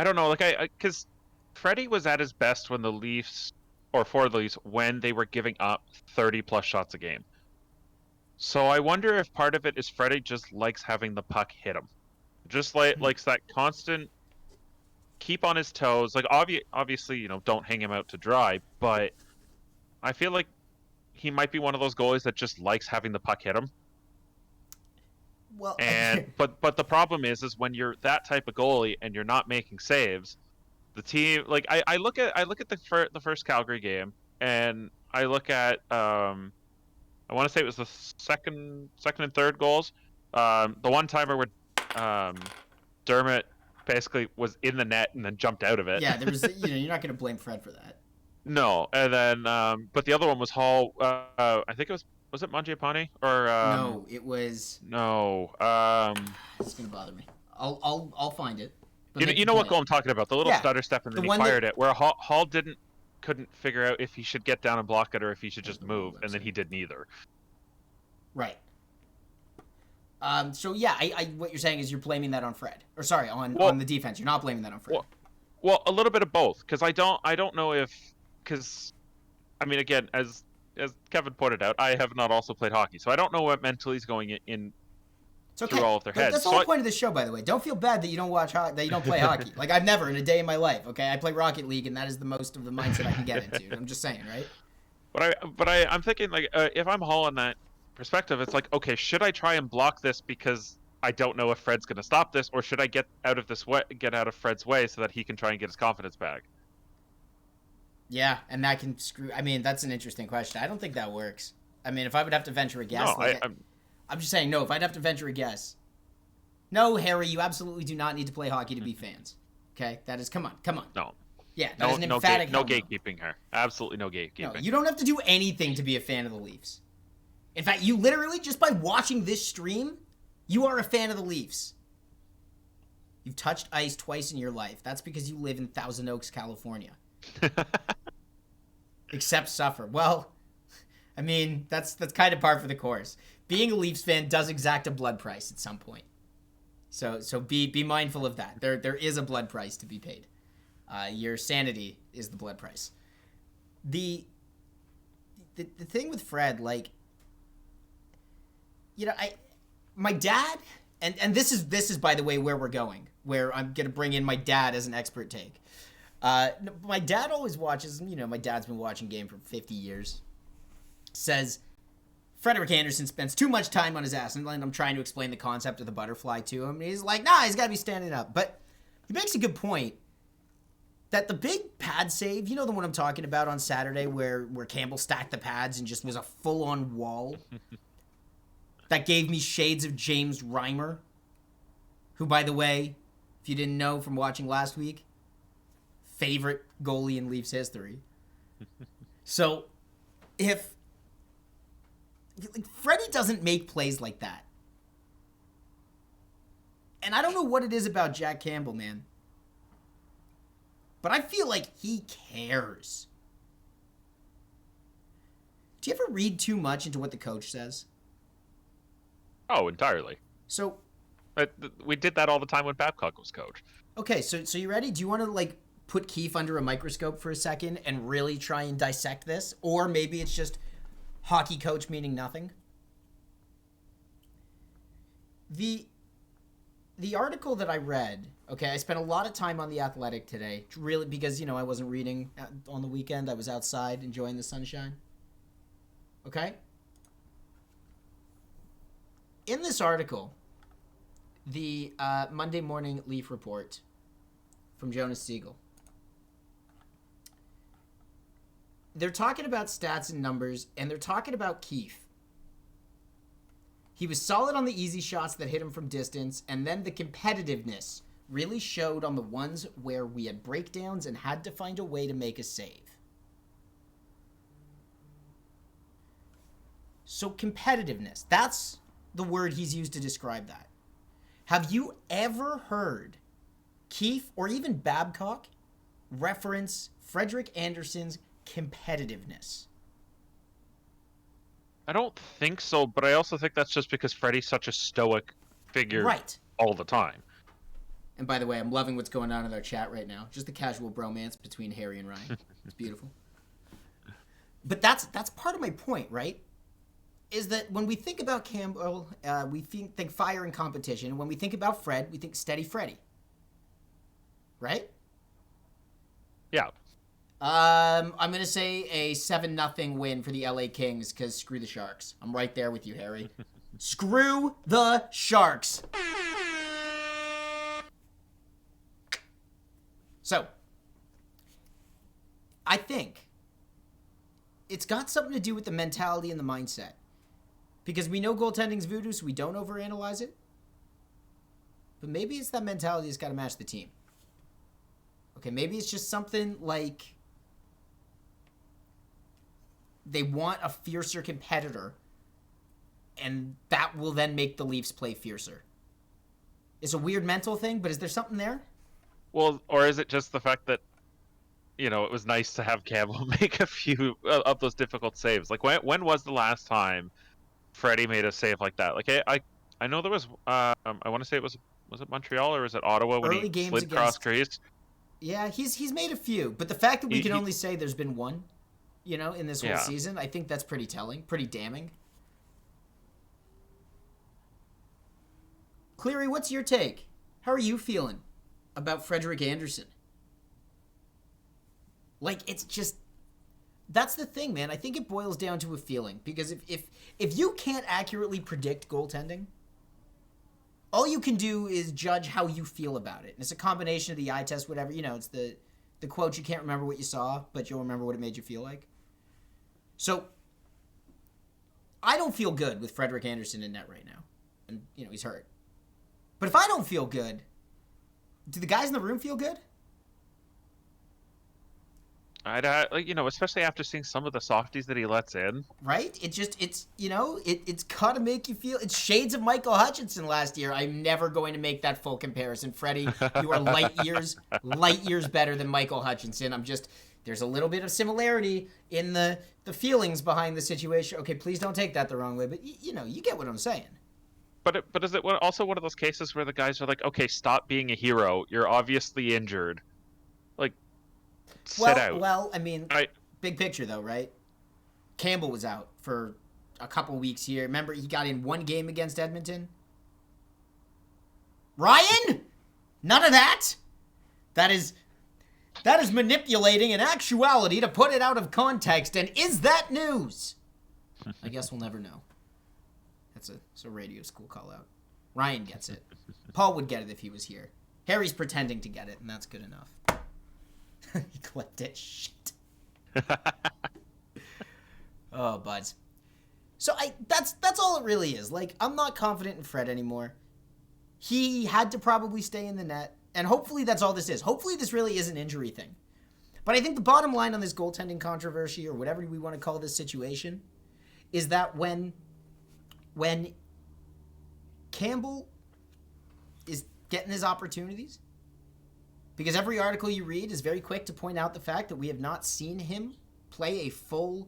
don't know. Like, because Freddie was at his best when the Leafs, or for the Leafs when they were giving up 30+ shots a game. So I wonder if part of it is Freddie just likes having the puck hit him. Just likes that constant keep on his toes. Like obviously, don't hang him out to dry, but I feel like he might be one of those goalies that just likes having the puck hit him. Well, And but the problem is when you're that type of goalie and you're not making saves, the team I look at the first Calgary game, and I look at I want to say it was the second and third goals. The one timer where Dermott basically was in the net and then jumped out of it. yeah, there was. You're not going to blame Fred for that. No, and then but the other one was Hall. I think it was it Mangiapane or No, it was. no. It's going to bother me. I'll find it. But You make know your what point. goal I'm talking about? The little Yeah, stutter step and the then he one that- fired it. Where Hall couldn't figure out if he should get down and block it or if he should just move, and then he did neither. Right. So yeah, I what you're saying is you're blaming that on Fred, or sorry, on the defense. You're not blaming that on Fred. Well, a little bit of both, because I don't know if I mean, again, as Kevin pointed out, I have not also played hockey, so I don't know what mentally is going in It's okay. through all of their heads. That's the whole point of this show, by the way. Don't feel bad that you don't that you don't play hockey. Like I've never in a day in my life. Okay, I play Rocket League, and that is the most of the mindset I can get into. I'm just saying, right? But I'm thinking if I'm Hall in that perspective, it's like, okay, should I try and block this because I don't know if Fred's going to stop this, or should I get out of Fred's way so that he can try and get his confidence back? Yeah, and that can screw. I mean, that's an interesting question. I don't think that works. I mean, if I would have to venture a guess, No, I'm just saying, no. If I'd have to venture a guess, no, Harry, you absolutely do not need to play hockey to be fans. Okay, that is come on. No. Yeah, that is an emphatic no hell no. gatekeeping here. Absolutely no gatekeeping. No, you don't have to do anything to be a fan of the Leafs. In fact, you literally, just by watching this stream, you are a fan of the Leafs. You've touched ice twice in your life. That's because you live in Thousand Oaks, California. Accept suffer. Well, I mean, that's kind of par for the course. Being a Leafs fan does exact a blood price at some point. So be mindful of that. There is a blood price to be paid. Your sanity is the blood price. The thing with Fred, like, my dad, and this is by the way where we're going, where I'm gonna bring in my dad as an expert take. My dad always watches. My dad's been watching game for 50 years. Says Frederick Andersen spends too much time on his ass, and I'm trying to explain the concept of the butterfly to him. And he's like, nah, he's got to be standing up. But he makes a good point that the big pad save, the one I'm talking about on Saturday, where Campbell stacked the pads and just was a full-on wall, that gave me shades of James Redelmeier, who, by the way, if you didn't know from watching last week, favorite goalie in Leafs history. So, if Freddie doesn't make plays like that, and I don't know what it is about Jack Campbell, man, but I feel like he cares. Do you ever read too much into what the coach says? Oh, entirely. So, we did that all the time when Babcock was coach. Okay, so you ready? Do you want to put Keefe under a microscope for a second and really try and dissect this, or maybe it's just hockey coach meaning nothing? The article that I read, okay, I spent a lot of time on The Athletic today, really, because, I wasn't reading on the weekend. I was outside enjoying the sunshine. Okay? In this article, the Monday Morning Leaf Report from Jonas Siegel, they're talking about stats and numbers, and they're talking about Keefe. He was solid on the easy shots that hit him from distance, and then the competitiveness really showed on the ones where we had breakdowns and had to find a way to make a save. So competitiveness, that's the word he's used to describe that. Have you ever heard Keefe or even Babcock reference Frederick Andersen's competitiveness? I don't think so, but I also think that's just because Freddie's such a stoic figure Right. all the time. And by the way, I'm loving what's going on in our chat right now. Just the casual bromance between Harry and Ryan. It's beautiful. But that's part of my point, right? Is that when we think about Campbell, we think fire and competition. When we think about Fred, we think steady Freddy. Right? Yeah. I'm going to say a 7-0 win for the LA Kings because screw the Sharks. I'm right there with you, Harry. Screw the Sharks. So, I think it's got something to do with the mentality and the mindset. Because we know goaltending's voodoo, so we don't overanalyze it. But maybe it's that mentality that's got to match the team. Okay, maybe it's just something like they want a fiercer competitor, and that will then make the Leafs play fiercer. It's a weird mental thing, but is there something there? Well, or is it just the fact that, you know, it was nice to have Campbell make a few of those difficult saves? Like, when was the last time Freddie made a save like that? Like, I know there was, I want to say was it Montreal or was it Ottawa when Early he slid cross crease? Yeah, he's made a few, but the fact that we can only say there's been one, you know, in this whole season, I think that's pretty telling, pretty damning. Cleary, what's your take? How are you feeling about Frederick Andersen? Like, it's just, that's the thing, man. I think it boils down to a feeling, because if you can't accurately predict goaltending, all you can do is judge how you feel about it. And it's a combination of the eye test, whatever. You know, it's the quote, you can't remember what you saw, but you'll remember what it made you feel like. So, I don't feel good with Frederick Andersen in net right now. And, you know, he's hurt. But if I don't feel good, do the guys in the room feel good? You know, especially after seeing some of the softies that he lets in. Right? It's gotta make you feel. It's shades of Michael Hutchinson last year. I'm never going to make that full comparison. Freddie, you are light years better than Michael Hutchinson. There's a little bit of similarity in the feelings behind the situation. Okay, please don't take that the wrong way, but you know, you get what I'm saying. But is it also one of those cases where the guys are like, okay, stop being a hero. You're obviously injured. Like, sit out. Well, I mean, big picture though, right? Campbell was out for a couple weeks here. Remember, he got in one game against Edmonton? Ryan? None of that? That is manipulating an actuality to put it out of context. And is that news? I guess we'll never know. It's a radio school call out. Ryan gets it. Paul would get it if he was here. Harry's pretending to get it, and that's good enough. He clipped it. Shit. Oh, buds. So that's all it really is. Like, I'm not confident in Fred anymore. He had to probably stay in the net, and hopefully that's all this is. Hopefully this really is an injury thing. But I think the bottom line on this goaltending controversy, or whatever we want to call this situation, is that when Campbell is getting his opportunities, because every article you read is very quick to point out the fact that we have not seen him play a full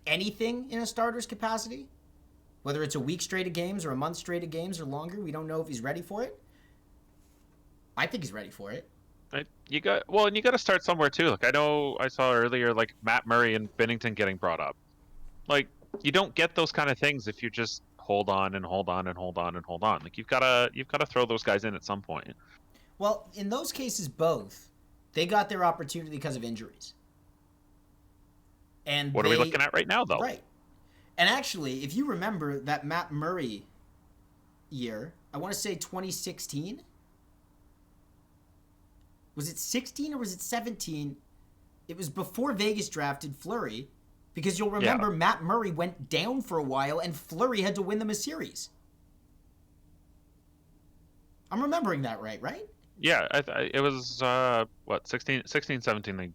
anything in a starter's capacity, whether it's a week straight of games or a month straight of games or longer. We don't know if he's ready for it. I think he's ready for it. You got to start somewhere too. Like, I know I saw earlier, like, Matt Murray and Binnington getting brought up. Like, you don't get those kind of things if you just hold on and hold on and hold on and hold on. Like, you've got to throw those guys in at some point. Well, in those cases, both, they got their opportunity because of injuries. And what are we looking at right now, though? Right. And actually, if you remember that Matt Murray year, I want to say 2016. Was it 16 or was it 17? It was before Vegas drafted Fleury, because you'll remember Matt Murray went down for a while and Fleury had to win them a series. I'm remembering that right? Yeah, it was, 16, 17 they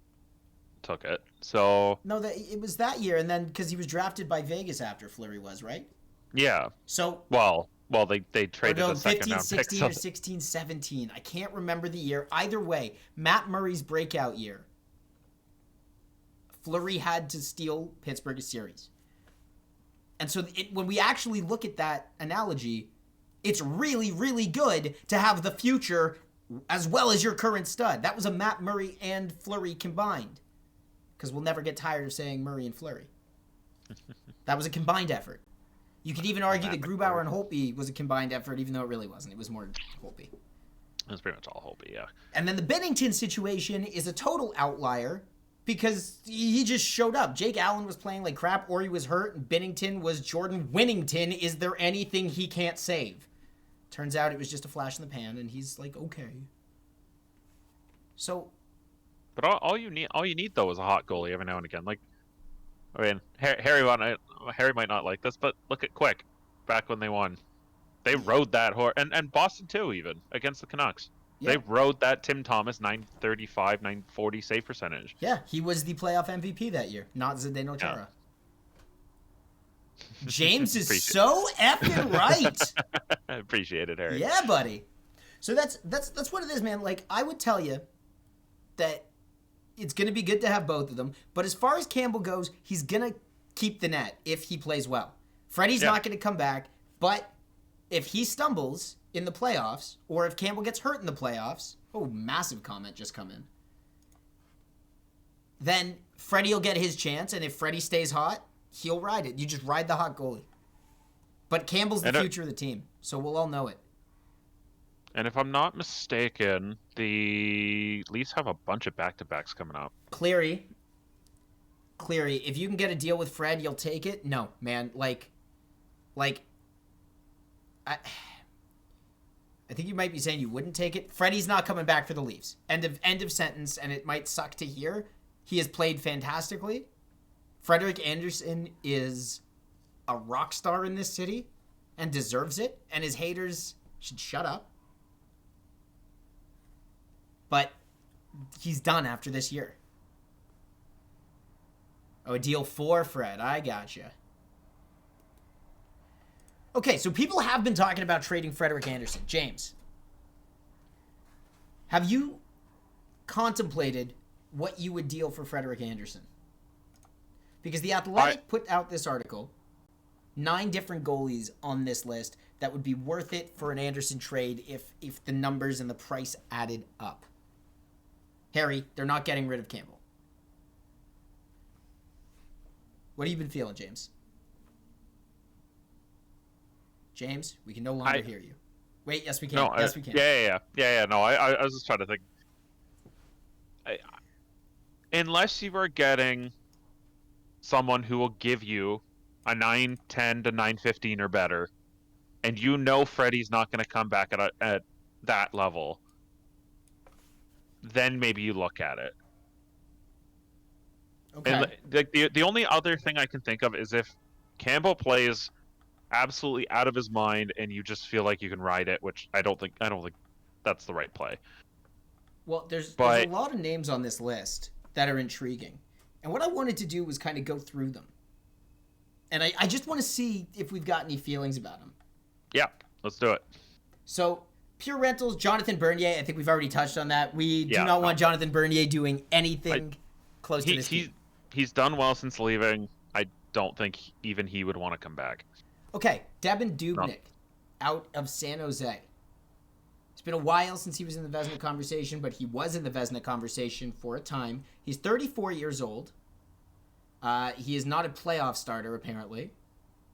took it. So no, it was that year, and then because he was drafted by Vegas after Fleury was, right? Yeah. So well, they traded the second 15, round 16 pick. or 16, 17. I can't remember the year. Either way, Matt Murray's breakout year, Fleury had to steal Pittsburgh a series. And so when we actually look at that analogy, it's really, really good to have the future as well as your current stud. That was a Matt Murray and Fleury combined. because we'll never get tired of saying Murray and Fleury. That was a combined effort. You could even argue that Grubauer and Holtby was a combined effort, even though it really wasn't. It was more Holtby. It was pretty much all Holtby, yeah. And then the Binnington situation is a total outlier because he just showed up. Jake Allen was playing like crap or he was hurt, and Binnington was Jordan Winnington. Is there anything he can't save? Turns out it was just a flash in the pan, and he's like, okay. So... But all you need though is a hot goalie every now and again. Like, I mean, Harry might not like this, but look at Quick, back when they won. They rode that horse, and Boston too, even against the Canucks. Yeah. They rode that Tim Thomas 935, 940 save percentage. Yeah, he was the playoff MVP that year, not Zdeno Chara. Yeah. James is so effing right. I appreciate it, Harry. Yeah, buddy. So that's what it is, man. Like, I would tell you that it's going to be good to have both of them, but as far as Campbell goes, he's going to keep the net if he plays well. Freddie's not going to come back, but if he stumbles in the playoffs, or if Campbell gets hurt in the playoffs, massive comment just come in, then Freddie will get his chance, and if Freddie stays hot, he'll ride it. You just ride the hot goalie. But Campbell's the future of the team, so we'll all know it. And if I'm not mistaken, the Leafs have a bunch of back-to-backs coming up. Cleary, if you can get a deal with Fred, you'll take it? No, man. I think you might be saying you wouldn't take it. Freddie's not coming back for the Leafs. End of sentence, and it might suck to hear. He has played fantastically. Frederick Andersen is a rock star in this city and deserves it, and his haters should shut up. But he's done after this year. Oh, a deal for Fred. I gotcha. Okay, so people have been talking about trading Frederick Andersen. James, have you contemplated what you would deal for Frederick Andersen? Because The Athletic put out this article, 9 different goalies on this list that would be worth it for an Andersen trade if the numbers and the price added up. Harry, they're not getting rid of Campbell. What have you been feeling, James? James, we can no longer hear you. Wait, yes we can. No, yes we can. Yeah. No, I was just trying to think. Unless you are getting someone who will give you a 910 to 915 or better, and you know Freddie's not going to come back at that level, then maybe you look at it. Okay. And the only other thing I can think of is if Campbell plays absolutely out of his mind and you just feel like you can ride it, which I don't think that's the right play. Well, there's a lot of names on this list that are intriguing. And what I wanted to do was kind of go through them. And I just want to see if we've got any feelings about them. Yeah, let's do it. So, pure rentals, Jonathan Bernier, I think we've already touched on that. We do not want Jonathan Bernier doing anything close to this team. He's done well since leaving. I don't think even he would want to come back. Okay, Devon Dubnick, out of San Jose. It's been a while since he was in the Vezina conversation, but he was in the Vezina conversation for a time. He's 34 years old. He is not a playoff starter, apparently.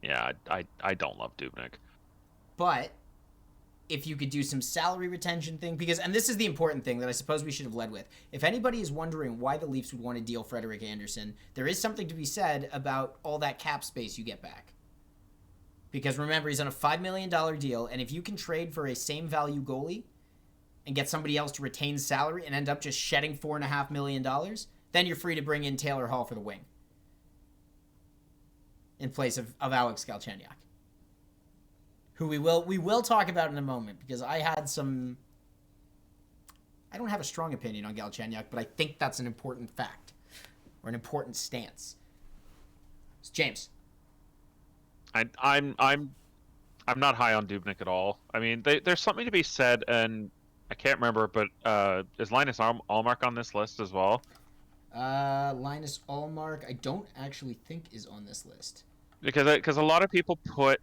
Yeah, I don't love Dubnick. But if you could do some salary retention thing, and this is the important thing that I suppose we should have led with. If anybody is wondering why the Leafs would want to deal Frederick Andersen, there is something to be said about all that cap space you get back. Because remember, he's on a $5 million deal, and if you can trade for a same value goalie and get somebody else to retain salary and end up just shedding $4.5 million, then you're free to bring in Taylor Hall for the wing in place of Alex Galchenyuk, who we will talk about in a moment, because I don't have a strong opinion on Galchenyuk, but I think that's an important fact or an important stance. So James. I'm not high on Dubnick at all. I mean, there's something to be said, and I can't remember, but is Linus Allmark on this list as well? Linus Allmark, I don't actually think is on this list. Because a lot of people put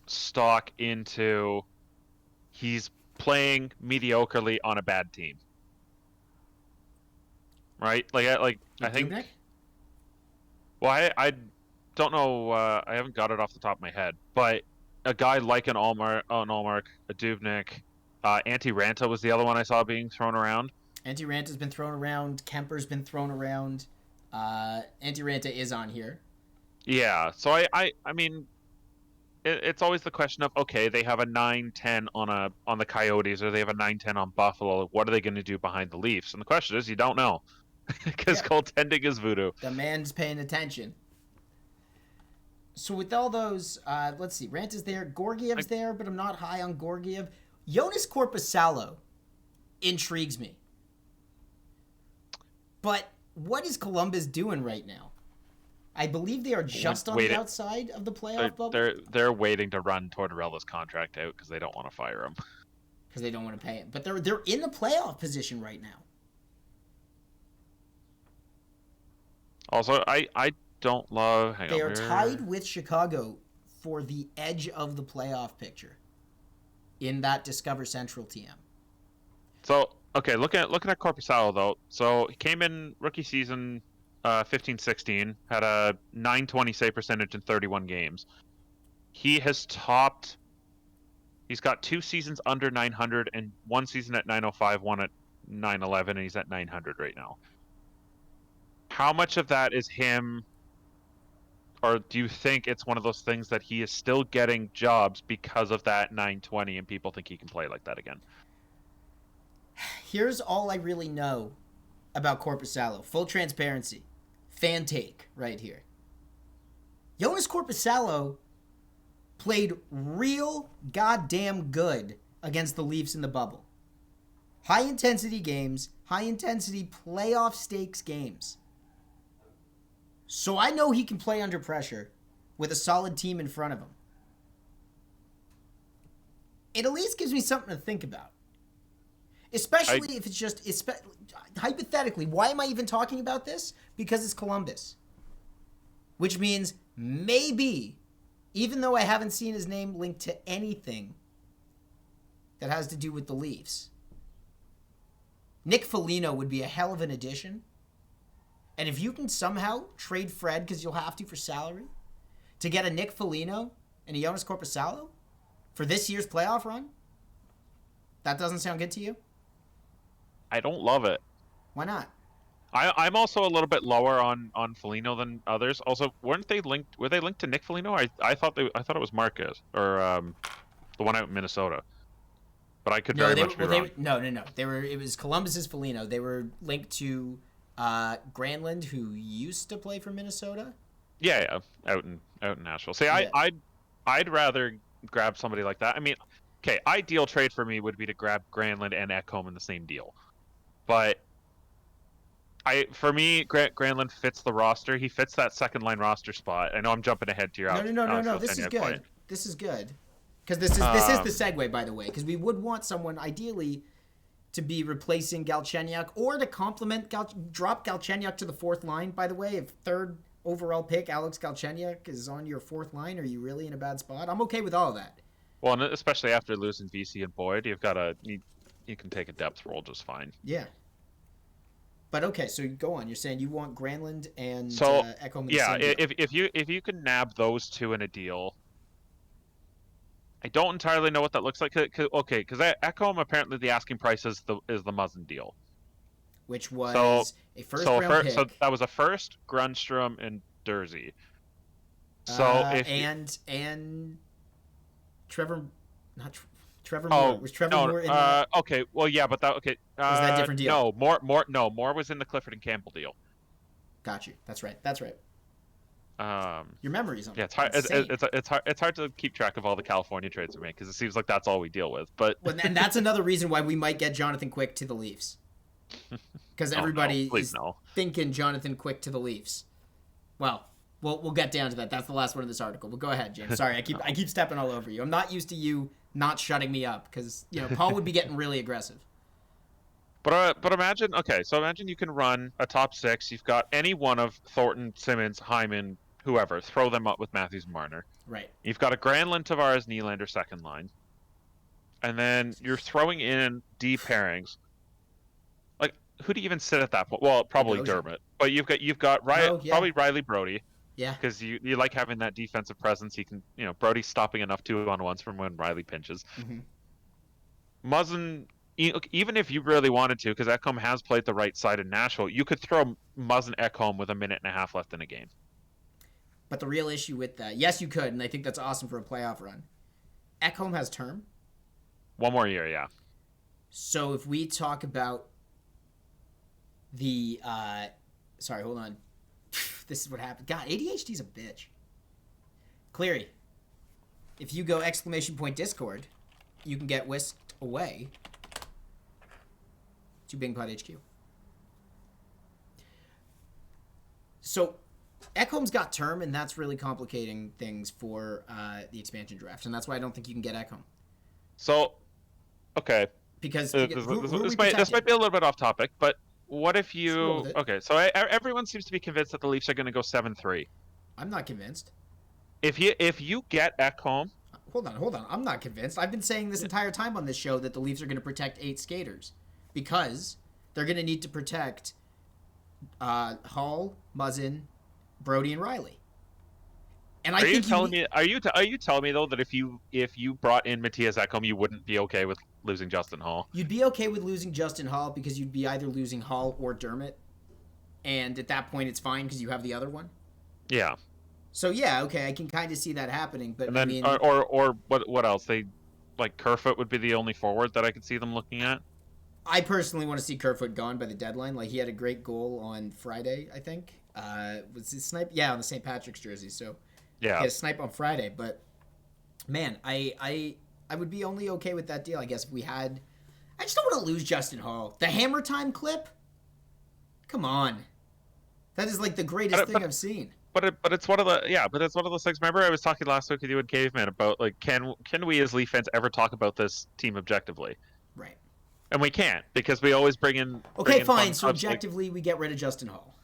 stock into he's playing mediocrely on a bad team, right? I think Dubnick? Well, I don't know. I haven't got it off the top of my head, but a guy like an Allmark, a Dubnick, Antti-Ranta was the other one I saw being thrown around. Antti-Ranta's been thrown around. Kemper's been thrown around. Antti-Ranta is on here. Yeah, so I mean, it's always the question of, okay, they have a 9-10 on the Coyotes, or they have a 9-10 on Buffalo. What are they going to do behind the Leafs? And the question is, you don't know, because goaltending is voodoo. The man's paying attention. So with all those, let's see, Ranta's there, Georgiev's there, but I'm not high on Georgiev. Jonas Korpisalo intrigues me. But what is Columbus doing right now? I believe they are just on the outside of the playoff bubble. They're waiting to run Tortorella's contract out because they don't want to fire him. Because they don't want to pay him. But they're in the playoff position right now. Also, I don't love... They are tied with Chicago for the edge of the playoff picture in that Discover Central TM. So, okay, looking at Korpisalo, though. So, he came in rookie season 15-16, had a .920 save percentage in 31 games. He has topped... He's got 2 seasons under 900 and 1 season at 905, 1 at 911, and he's at 900 right now. How much of that is him, or do you think it's one of those things that he is still getting jobs because of that 920 and people think he can play like that again? Here's all I really know about Korpisalo. Full transparency. Fan take right here. Jonas Korpisalo played real goddamn good against the Leafs in the bubble. High-intensity games, high-intensity playoff stakes games. So I know he can play under pressure with a solid team in front of him. It at least gives me something to think about. Especially if it's just... hypothetically, why am I even talking about this? Because it's Columbus. Which means maybe, even though I haven't seen his name linked to anything that has to do with the Leafs, Nick Foligno would be a hell of an addition. And if you can somehow trade Fred, because you'll have to for salary, to get a Nick Foligno and a Jonas Korpisalo for this year's playoff run, that doesn't sound good to you? I don't love it. Why not? I'm also a little bit lower on Foligno than others. Also, weren't they linked? Were they linked to Nick Foligno? I thought it was Marquez, or the one out in Minnesota. But I could very much be wrong. No. It was Columbus's Foligno. They were linked to Granlund, who used to play for Minnesota. Yeah, out in Nashville. See, yeah. I'd rather grab somebody like that. I mean, okay, ideal trade for me would be to grab Granlund and Ekholm in the same deal. But for me, Granlund fits the roster. He fits that second line roster spot. I know I'm jumping ahead to your No. This is good. Point. This is good. Because this is the segue, by the way. Because we would want someone ideally to be replacing Galchenyuk or to complement drop Galchenyuk to the fourth line. By the way, if third overall pick Alex Galchenyuk is on your fourth line, are you really in a bad spot? I'm okay with all of that. Well, and especially after losing VC and Boyd, you can take a depth role just fine. Yeah. But okay, so go on. You're saying you want Granlund and Ekholm. Yeah, if you can nab those two in a deal, I don't entirely know what that looks like. Because Ekholm, apparently the asking price is the Muzzin deal, which was a first round pick. So that was a first, Grundstrom and Dursey. So and Trevor, Trevor Moore. Was Trevor Moore in that? Okay, well, yeah, but that okay. Was that a different deal? No, Moore was in the Clifford and Campbell deal. Got you. That's right. Your memory's on. Yeah, it's hard to keep track of all the California trades we make because it seems like that's all we deal with. But and that's another reason why we might get Jonathan Quick to the Leafs, because everybody is thinking Jonathan Quick to the Leafs. Well, we'll get down to that. That's the last one of this article. But go ahead, James. Sorry, I keep stepping all over you. I'm not used to you not shutting me up because Paul would be getting really aggressive. But imagine you can run a top six. You've got any one of Thornton, Simmons, Hyman, whoever. Throw them up with Matthews and Marner. Right. You've got a Granlund, Tavares, Nylander second line, and then you're throwing in D pairings. Like, who do you even sit at that point? Well, probably Dermott. But you've got probably Riley Brody. Yeah. Because you like having that defensive presence. He can, Brody's stopping enough 2-on-1s from when Riley pinches. Mm-hmm. Muzzin, even if you really wanted to, because Ekholm has played the right side in Nashville, you could throw Muzzin Ekholm with a minute and a half left in a game. But the real issue with that, yes, you could, and I think that's awesome for a playoff run. Ekholm has term. 1 more year, yeah. So if we talk about the, sorry, hold on. This is what happened. God, ADHD's a bitch. Cleary, if you go !Discord, you can get whisked away to Bing Pod HQ. So Ekholm's got term, and that's really complicating things for the expansion draft, and that's why I don't think you can get Ekholm. So, okay. Because this might be a little bit off topic, but what if you... Okay, so everyone seems to be convinced that the Leafs are going to go 7-3. I'm not convinced. If you get Ekholm... Hold on. I'm not convinced. I've been saying this entire time on this show that the Leafs are going to protect 8 skaters because they're going to need to protect Hall, Muzzin, Brody, and Riley. And are you telling me though that if you brought in Matthias Ekholm, you wouldn't be okay with losing Justin Hall? You'd be okay with losing Justin Hall because you'd be either losing Hall or Dermott, and at that point it's fine because you have the other one. Yeah. So yeah, okay, I can kind of see that happening, but and then, I mean, or what else? They like Kerfoot would be the only forward that I could see them looking at. I personally want to see Kerfoot gone by the deadline. Like he had a great goal on Friday, I think. Was his snipe? Yeah, on the St. Patrick's jersey. So yeah, he had a snipe on Friday. But man, I would be only okay with that deal, I guess, if we had. I just don't want to lose Justin Hall. The Hammer Time clip. Come on, that is like the greatest thing I've seen. But it's one of those things. Remember, I was talking last week with you and Caveman about like can we as Leaf fans ever talk about this team objectively? Right. And we can't because we always bring in. Okay, fine. So objectively, we get rid of Justin Hall.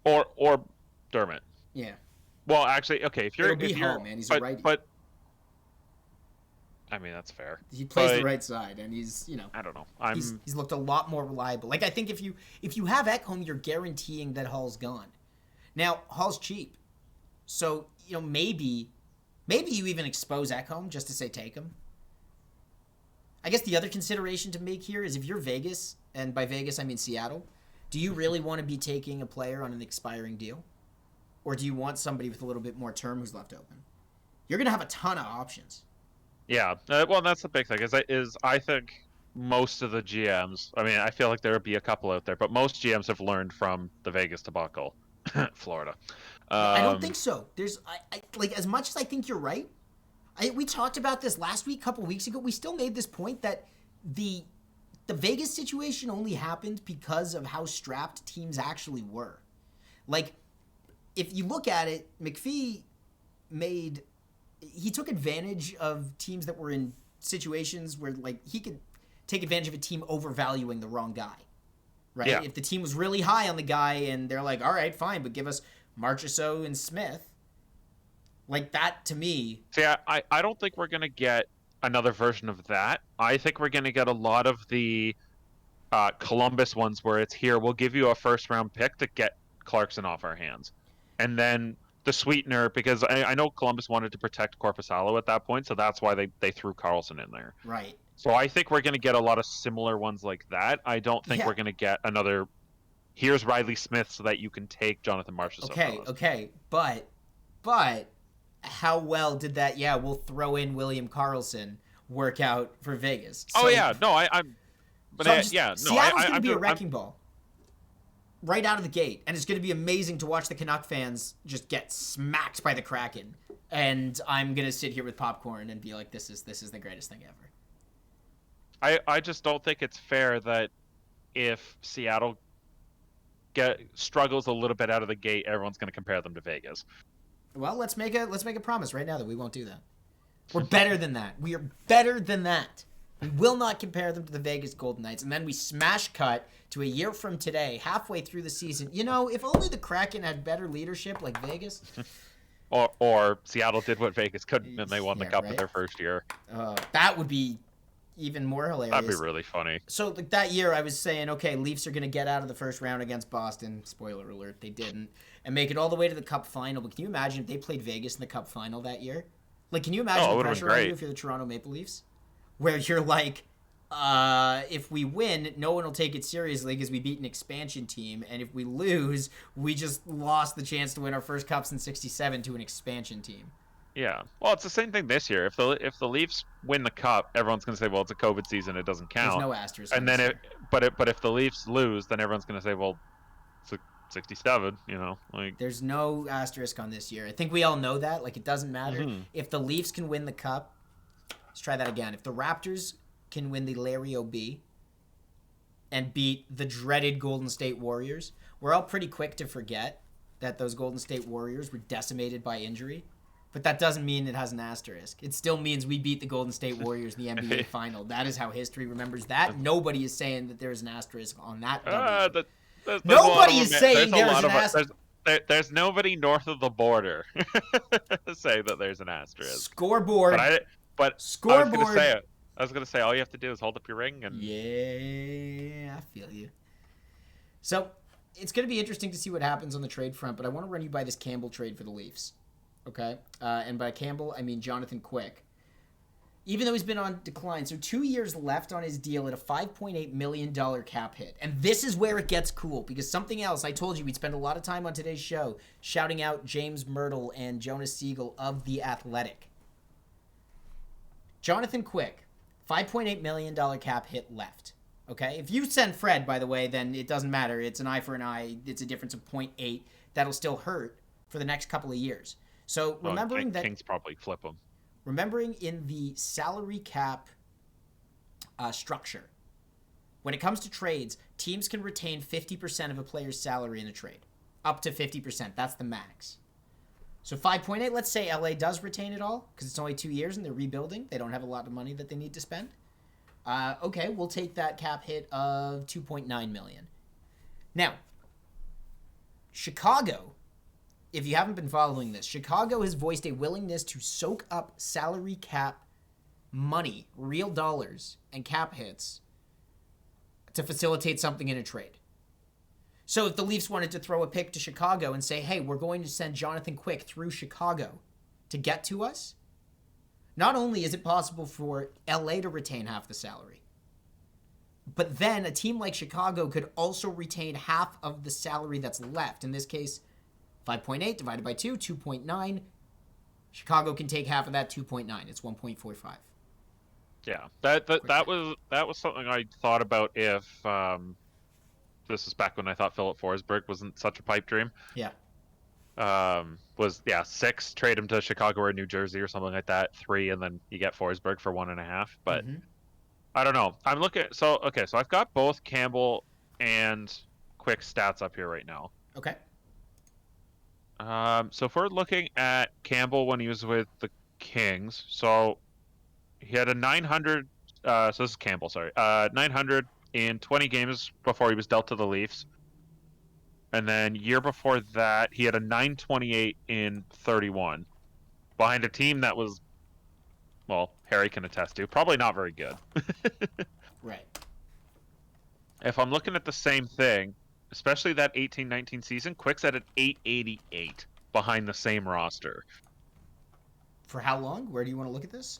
Or Dermott. Yeah. Well, actually, okay. If you're Hall, man, he's a righty. But I mean, that's fair. He plays the right side, and he's I don't know. He's looked a lot more reliable. Like I think if you have Ekholm, you're guaranteeing that Hall's gone. Now Hall's cheap, so maybe you even expose Ekholm just to say take him. I guess the other consideration to make here is if you're Vegas, and by Vegas I mean Seattle, do you really want to be taking a player on an expiring deal? Or do you want somebody with a little bit more term who's left open? You're going to have a ton of options. Yeah, well, that's the big thing, is I think most of the GMs, I mean, I feel like there would be a couple out there, but most GMs have learned from the Vegas debacle, Florida. I don't think so. There's, like, as much as I think you're right, we talked about this last week, a couple weeks ago. We still made this point that the Vegas situation only happened because of how strapped teams actually were. Like, if you look at it, McPhee he took advantage of teams that were in situations where, like, he could take advantage of a team overvaluing the wrong guy, right? Yeah. If the team was really high on the guy and they're like, all right, fine, but give us Marchessault and Smith. Like, that, to me... See, I don't think we're going to get another version of that. I think we're going to get a lot of the Columbus ones where it's here, we'll give you a first-round pick to get Clarkson off our hands. And then the sweetener, because I know Columbus wanted to protect Korpisalo at that point, so that's why they threw Carlson in there. Right. So I think we're going to get a lot of similar ones like that. I don't think we're going to get another, here's Riley Smith so that you can take Jonathan Marchessault. Okay, but how well did that, we'll throw in William Karlsson work out for Vegas? So, Seattle's going to be a wrecking ball right out of the gate, and it's going to be amazing to watch the Canuck fans just get smacked by the Kraken, and I'm going to sit here with popcorn and be like, this is the greatest thing ever. I just don't think it's fair that if Seattle struggles a little bit out of the gate, everyone's going to compare them to Vegas. Well, let's make a promise right now that we won't do that. We're better than that. We are better than that. We will not compare them to the Vegas Golden Knights. And then we smash cut to a year from today, halfway through the season. If only the Kraken had better leadership like Vegas. Or Seattle did what Vegas couldn't, and they won the cup in their first year. That would be, even more hilarious. That'd be really funny. So like that year, I was saying, okay, Leafs are going to get out of the first round against Boston. Spoiler alert, they didn't, and make it all the way to the Cup final. But can you imagine if they played Vegas in the Cup final that year? Like, can you imagine the pressure on you if you're the Toronto Maple Leafs, where you're like, if we win, no one will take it seriously because we beat an expansion team, and if we lose, we just lost the chance to win our first Cups in '67 to an expansion team. Yeah. Well, it's the same thing this year. If the Leafs win the Cup, everyone's going to say, well, it's a COVID season, it doesn't count. There's no asterisk. And then but if the Leafs lose, then everyone's going to say, well, it's a 67, like. There's no asterisk on this year. I think we all know that. Like, it doesn't matter. Mm-hmm. If the Leafs can win the Cup, let's try that again. If the Raptors can win the Larry O.B. and beat the dreaded Golden State Warriors, we're all pretty quick to forget that those Golden State Warriors were decimated by injury. But that doesn't mean it has an asterisk. It still means we beat the Golden State Warriors in the NBA final. That is how history remembers that. Nobody is saying that there's an asterisk on that. Nobody is saying there's an asterisk. There's nobody north of the border say that there's an asterisk. Scoreboard. But scoreboard. I was gonna say all you have to do is hold up your ring and. Yeah, I feel you. So it's gonna be interesting to see what happens on the trade front. But I want to run you by this Campbell trade for the Leafs. Okay, and by Campbell, I mean Jonathan Quick. Even though he's been on decline, so 2 years left on his deal at a $5.8 million cap hit. And this is where it gets cool, because something else, I told you we'd spend a lot of time on today's show shouting out James Myrtle and Jonas Siegel of The Athletic. Jonathan Quick, $5.8 million cap hit left. Okay, if you send Fred, by the way, then it doesn't matter. It's an eye for an eye. It's a difference of 0.8. That'll still hurt for the next couple of years. So remembering that Kings probably flip them. Remembering in the salary cap structure, when it comes to trades, teams can retain 50% of a player's salary in a trade, up to 50%. That's the max. So 5.8. Let's say LA does retain it all because it's only 2 years and they're rebuilding. They don't have a lot of money that they need to spend. Okay, we'll take that cap hit of $2.9 million. Now, Chicago. If you haven't been following this, Chicago has voiced a willingness to soak up salary cap money, real dollars, and cap hits to facilitate something in a trade. So if the Leafs wanted to throw a pick to Chicago and say, hey, we're going to send Jonathan Quick through Chicago to get to us, not only is it possible for LA to retain half the salary, but then a team like Chicago could also retain half of the salary that's left. In this case, 5.8 divided by 2, 2.9. Chicago can take half of that, 2.9. It's 1.45. Yeah, that was something I thought about if this is back when I thought Philip Forsberg wasn't such a pipe dream. Yeah. 6, trade him to Chicago or New Jersey or something like that. 3, and then you get Forsberg for 1.5. But I don't know. I'm looking. So I've got both Campbell and Quick stats up here right now. Okay. So if we're looking at Campbell when he was with the Kings, so he had a 900. So this is Campbell, sorry. 900 in 20 games before he was dealt to the Leafs, and then year before that he had a 928 in 31, behind a team that was, well, Harry can attest to, probably not very good. Right. If I'm looking at the same thing, especially that 18-19 season, Quick's at an 888 behind the same roster. For how long? Where do you want to look at this?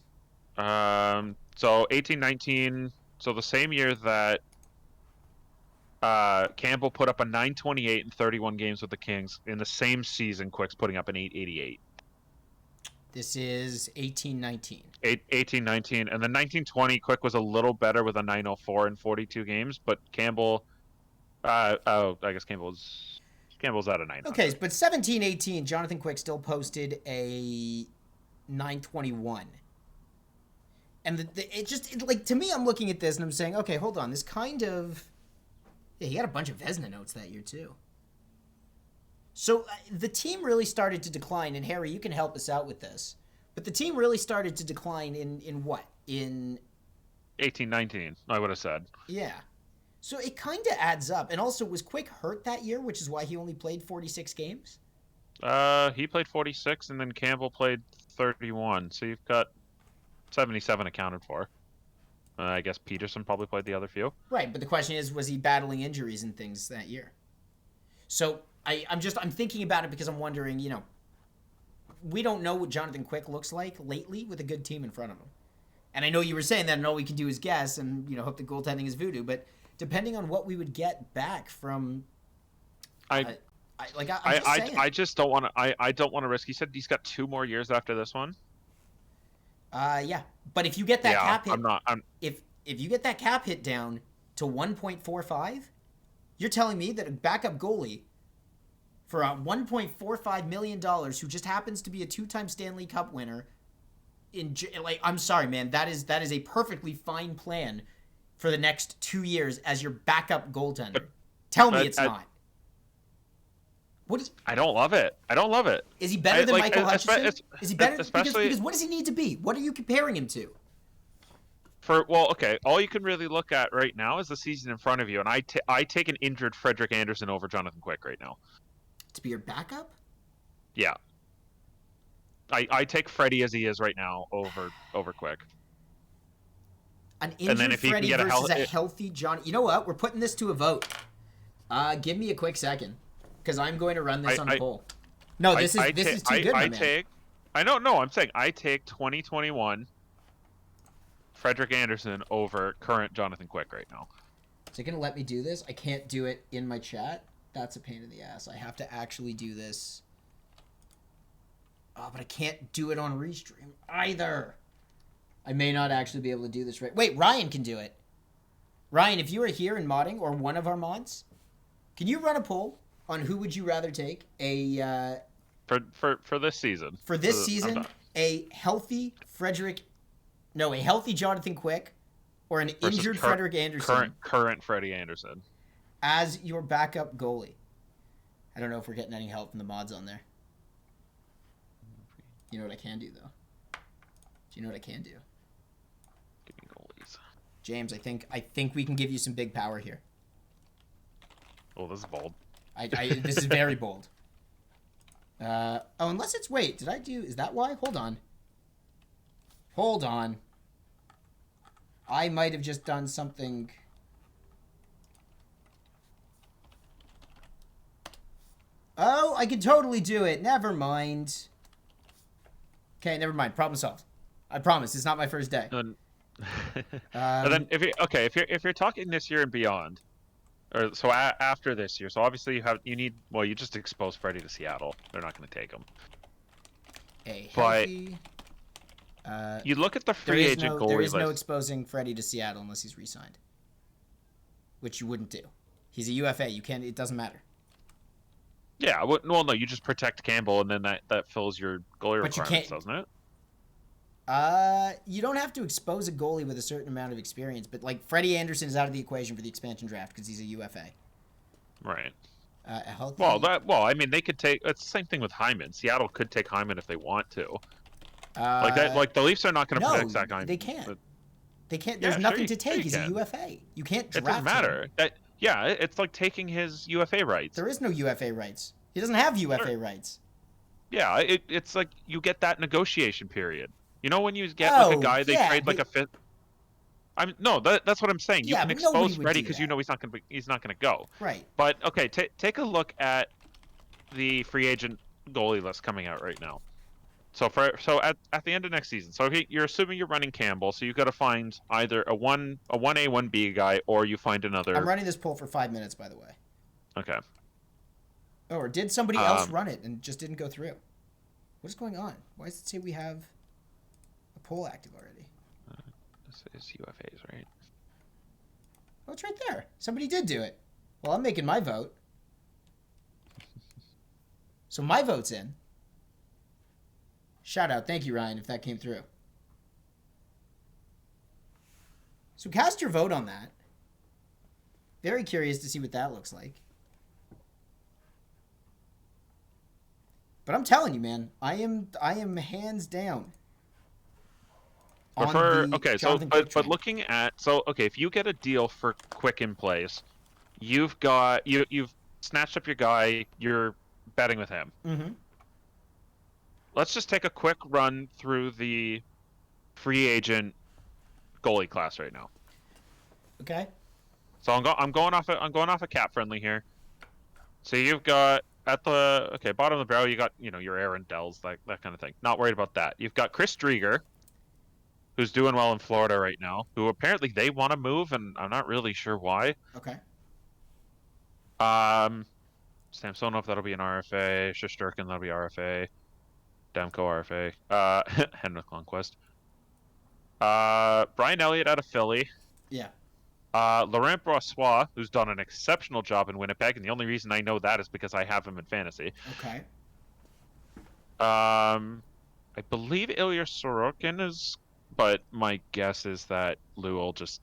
So 18-19, so the same year that Campbell put up a 928 in 31 games with the Kings, in the same season, Quick's putting up an 888. This is 18-19. 18-19, and then 19-20, Quick was a little better with a 904 in 42 games, but Campbell... I guess Campbell's at a 900. Okay, but 17-18, Jonathan Quick still posted a 921. And like, to me, I'm looking at this and I'm saying, okay, hold on, this kind of... Yeah, he had a bunch of Vezina notes that year, too. So the team really started to decline, and Harry, you can help us out with this. But the team really started to decline in what? In... 18-19, I would have said. Yeah. So it kind of adds up. And also, was Quick hurt that year, which is why he only played 46 games? He played 46, and then Campbell played 31. So you've got 77 accounted for. I guess Peterson probably played the other few. Right, but the question is, was he battling injuries and things that year? So I'm thinking about it because I'm wondering, we don't know what Jonathan Quick looks like lately with a good team in front of him. And I know you were saying that and all we can do is guess and, hope the goaltending is voodoo, but depending on what we would get back from... I just don't want to. I don't want to risk. He said he's got 2 more years after this one. Yeah, but if you get that cap hit, if you get that cap hit down to 1.45, you're telling me that a backup goalie for a $1.45 million who just happens to be a 2-time Stanley Cup winner, I'm sorry, man, that is a perfectly fine plan for the next 2 years as your backup goaltender. Tell me it's not. I don't love it. Is he better than Michael Hutchinson? Is he better? Because what does he need to be? What are you comparing him to? All you can really look at right now is the season in front of you, and I take an injured Frederick Andersen over Jonathan Quick right now. To be your backup? Yeah. I take Freddie as he is right now over Quick. An injured Freddie versus a healthy John. You know what? We're putting this to a vote. Give me a quick second. Because I'm going to run this on the poll. No, this is too good, man. I'm saying I take 2021 Frederick Andersen over current Jonathan Quick right now. Is it going to let me do this? I can't do it in my chat. That's a pain in the ass. I have to actually do this. Oh, but I can't do it on Restream either. I may not actually be able to do this right. Wait, Ryan can do it. Ryan, if you are here in modding or one of our mods, can you run a poll on who would you rather take? For this season. For this season, a healthy Jonathan Quick or an injured Frederick Andersen. Current Freddie Andersen. As your backup goalie. I don't know if we're getting any help from the mods on there. You know what I can do, though? Do you know what I can do? Give me goalies. James, I think we can give you some big power here. Oh, this is bold. This is very bold. Unless it's... Wait, is that why? Hold on. I might have just done something... Oh, I can totally do it. Never mind. Okay, never mind. Problem solved. I promise. It's not my first day. And then if you're talking this year and beyond, or so after this year, so obviously you just expose Freddie to Seattle. They're not going to take him. You look at the free agent goalie list. There is no exposing Freddie to Seattle unless he's re-signed, which you wouldn't do. He's a UFA. You can't. It doesn't matter. Yeah, well, no, you just protect Campbell, and then that fills your goalie requirements, doesn't it? You don't have to expose a goalie with a certain amount of experience, but like Freddie Andersen is out of the equation for the expansion draft because he's a UFA. Right. A healthy... They could take. It's the same thing with Hyman. Seattle could take Hyman if they want to. Like the Leafs are not going to protect Zach Hyman. They can't. They can't. There's nothing to take. He's a UFA. You can't draft him. It doesn't matter. It's like taking his UFA rights. There is no UFA rights. He doesn't have UFA rights. Yeah, it's like you get that negotiation period. You know when you get like a guy they trade like a fifth. That's what I'm saying. You can expose Freddie because you know he's not going to go. Right. But okay, take a look at the free agent goalie list coming out right now. So at the end of next season, so you're assuming you're running Campbell, so you got to find either a 1A 1B guy or you find another. I'm running this poll for 5 minutes, by the way. Okay. Oh, or did somebody else run it and just didn't go through? What is going on? Why does it say we have a poll active already? This is UFAs, right? Oh, it's right there. Somebody did do it. Well, I'm making my vote. So my vote's in. Shout out. Thank you, Ryan, if that came through. So cast your vote on that. Very curious to see what that looks like. But I'm telling you, man, I am hands down. But looking at if you get a deal for Quick in place, you've snatched up your guy, you're betting with him. Mm-hmm. Let's just take a quick run through the free agent goalie class right now. Okay. So I'm going off a cap friendly here. So you've got at the bottom of the barrel, you got your Aaron Dells, that kind of thing. Not worried about that. You've got Chris Drieger, who's doing well in Florida right now, who apparently they want to move, and I'm not really sure why. Okay. Samsonov, that'll be an RFA. Shesterkin, that'll be RFA. Demko, RFA. Henrik Lundqvist. Brian Elliott out of Philly. Yeah. Laurent Brossois, who's done an exceptional job in Winnipeg, and the only reason I know that is because I have him in fantasy. Okay. I believe Ilya Sorokin is, but my guess is that Lou will just.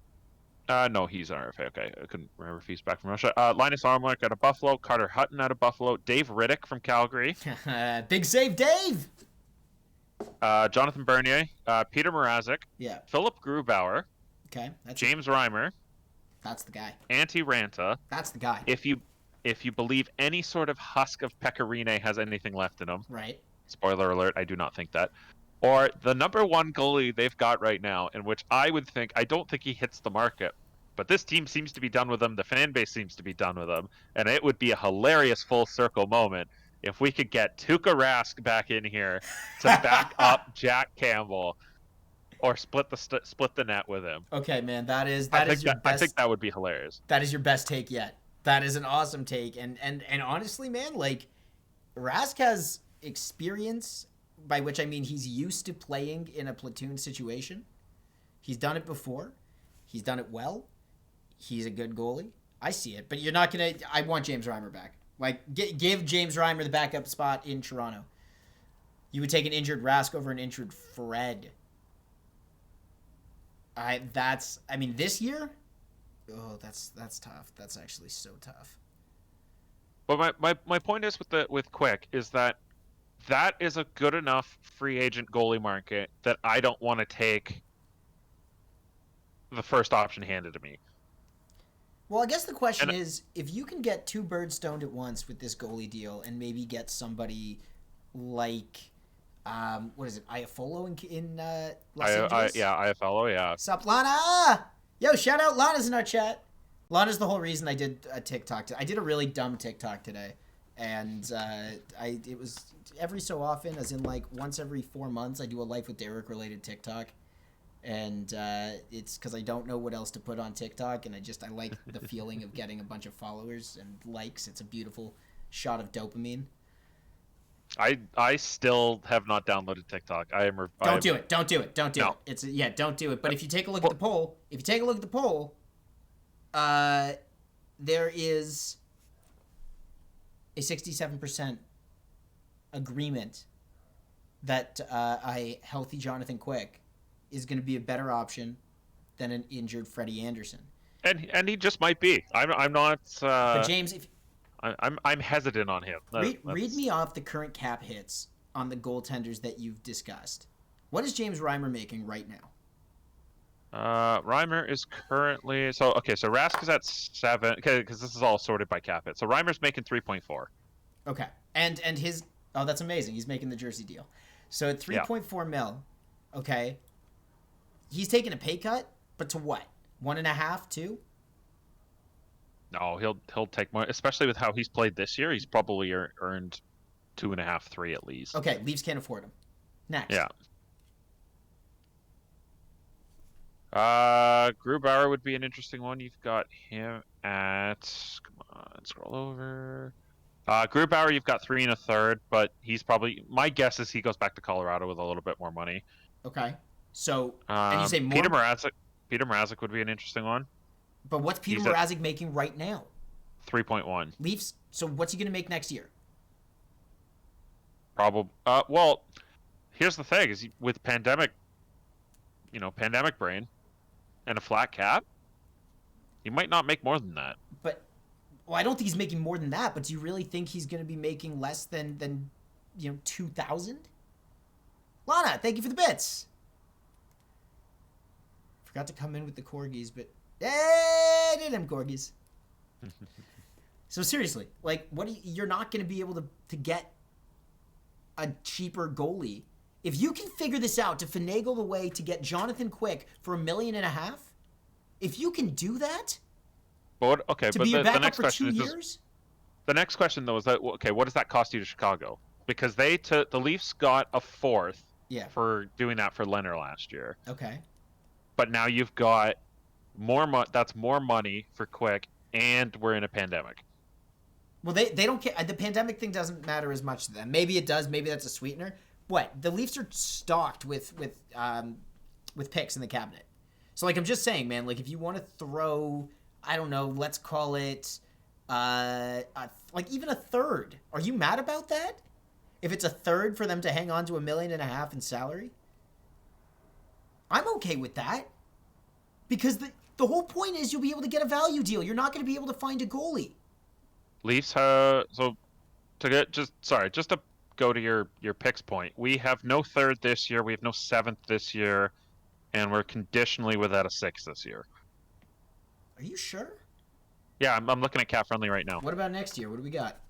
No, he's RFA. Okay, I couldn't remember if he's back from Russia. Linus Armark out of Buffalo. Carter Hutton out of Buffalo. Dave Riddick from Calgary. Big save, Dave. Jonathan Bernier. Peter Mrazek. Yeah. Philip Grubauer. Okay. That's James Reimer. That's the guy. Antti Ranta. That's the guy. If you believe any sort of husk of Pecorine has anything left in him. Right. Spoiler alert, I do not think that. Or the number one goalie they've got right now, in which I don't think he hits the market. But this team seems to be done with him. The fan base seems to be done with him. And it would be a hilarious full circle moment if we could get Tuukka Rask back in here to back up Jack Campbell or split the net with him. Okay, man, that is I your best. I think that would be hilarious. That is your best take yet. That is an awesome take. And honestly, man, like Rask has experience, by which I mean he's used to playing in a platoon situation. He's done it before. He's done it well. He's a good goalie. I see it. But you're not going to... I want James Reimer back. Like, give James Reimer the backup spot in Toronto. You would take an injured Rask over an injured Fred. This year? Oh, that's tough. That's actually so tough. But my point is with Quick is that is a good enough free agent goalie market that I don't want to take the first option handed to me. Well, I guess the question is, if you can get two birds stoned at once with this goalie deal and maybe get somebody like, what is it, Iafolo in Los Angeles? Iafolo, yeah. Sup, Lana? Yo, shout out Lana's in our chat. Lana's the whole reason I did a TikTok. I did a really dumb TikTok today. And it was every so often, as in like once every 4 months, I do a Life with Derek related TikTok. And it's because I don't know what else to put on TikTok, and I like the feeling of getting a bunch of followers and likes. It's a beautiful shot of dopamine. I still have not downloaded TikTok. Don't do it. Don't do it. Don't do it. Don't do it. But if you take a look at the poll, there is a 67% agreement that a healthy Jonathan Quick is going to be a better option than an injured Freddie Andersen. And he just might be. I'm not. But James, if I'm hesitant on him. Read me off the current cap hits on the goaltenders that you've discussed. What is James Reimer making right now? Reimer is currently so Rask is at 7. Okay, because this is all sorted by cap hit. So Reimer's making 3.4. Okay, and his that's amazing. He's making the jersey deal. So at 3.4 mil, okay, he's taking a pay cut, but to what? 1.5, 2? No, he'll take more, especially with how he's played this year. He's probably earned 2.5, 3 at least. Okay, Leafs can't afford him. Next. Yeah. Grubauer would be an interesting one. You've got him at. Come on, scroll over. Grubauer, you've got 3 1/3, but he's probably. My guess is he goes back to Colorado with a little bit more money. Okay. So, and you say more. Peter Mrazek would be an interesting one. But what's Peter Mrazek making right now? 3.1. Leafs. So what's he going to make next year? Probably. Well, here's the thing: is with pandemic brain, and a flat cap, he might not make more than that. But, I don't think he's making more than that. But do you really think he's going to be making less than 2,000? Lana, thank you for the bits. Forgot to come in with the corgis, but did them corgis. So seriously, like, you're not going to be able to get a cheaper goalie If you can figure this out to finagle the way to get Jonathan Quick for $1.5 million, if you can do that, But to but be your the backup next for question 2 is years, the next question though is that okay? What does that cost you to Chicago? Because the Leafs got a fourth yeah, for doing that for Leonard last year, okay. but now you've got that's more money for Quick, and we're in a pandemic. Well, they don't care. The pandemic thing doesn't matter as much to them. Maybe it does. Maybe that's a sweetener. What? The Leafs are stocked with picks in the cabinet. So like I'm just saying, man. Like if you want to throw, I don't know, let's call it, like even a third. Are you mad about that? If it's a third for them to hang on to $1.5 million in salary, I'm okay with that. Because the whole point is you'll be able to get a value deal. You're not going to be able to find a goalie. Leafs have just to go to your picks point. We have no third this year. We have no seventh this year, and we're conditionally without a sixth this year. Are you sure? Yeah, I'm looking at cap friendly right now. What about next year? What do we got?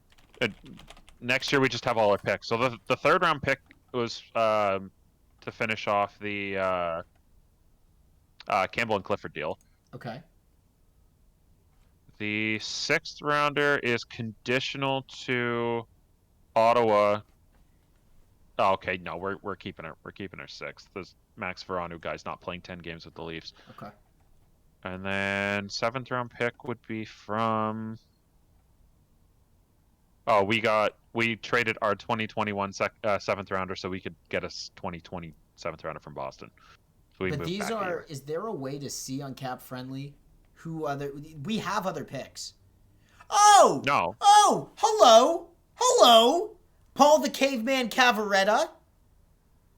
Next year we just have all our picks. So the third round pick was to finish off the Campbell and Clifford deal. Okay. The sixth rounder is conditional to Ottawa. Oh, okay, no, we're keeping our sixth. This Max Veronu guy's not playing 10 games with the Leafs. Okay. And then seventh round pick would be from. Oh, we traded our 2021 seventh rounder so we could get a 2020 seventh rounder from Boston. So But these are. Is there a way to see on Cap Friendly who other? We have other picks. Oh No. Oh, hello, Paul the Caveman Cavarretta,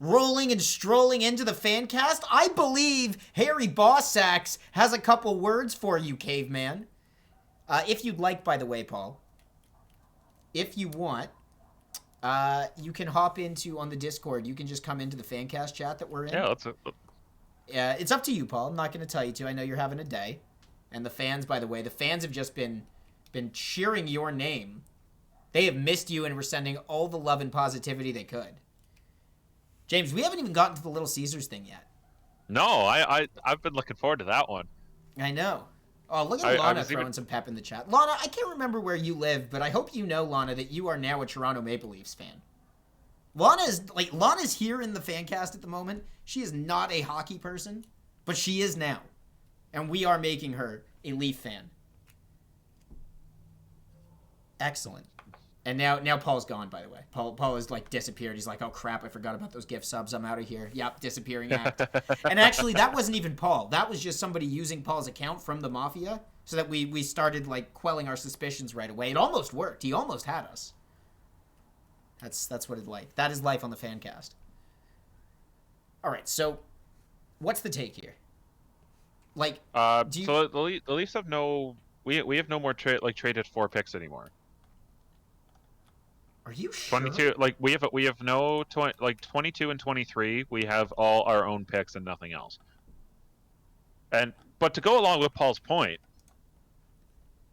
rolling and strolling into the fan cast. I believe Harry Bossax has a couple words for you, Caveman. If you'd like, by the way, Paul. If you want, you can hop into on the Discord. You can just come into the Fancast chat that we're in. Yeah, It's up to you, Paul. I'm not going to tell you to. I know you're having a day. And the fans, by the way, have just been cheering your name. They have missed you and were sending all the love and positivity they could. James, we haven't even gotten to the Little Caesars thing yet. No, I've been looking forward to that one. I know. Oh, look at Lana throwing some pep in the chat. Lana, I can't remember where you live, but I hope you know, Lana, that you are now a Toronto Maple Leafs fan. Lana's here in the fan cast at the moment. She is not a hockey person, but she is now. And we are making her a Leaf fan. Excellent. And now Paul's gone, by the way. Paul has disappeared. He's like, oh crap, I forgot about those gift subs. I'm out of here. Yep, disappearing act. And actually, that wasn't even Paul. That was just somebody using Paul's account from the Mafia so that we started quelling our suspicions right away. It almost worked. He almost had us. That's what it's like. That is life on the Fancast. All right, so what's the take here? So the Leafs have we have no more traded 4 picks anymore. Are you sure? 22, we have no 22 and 23. We have all our own picks and nothing else. But to go along with Paul's point,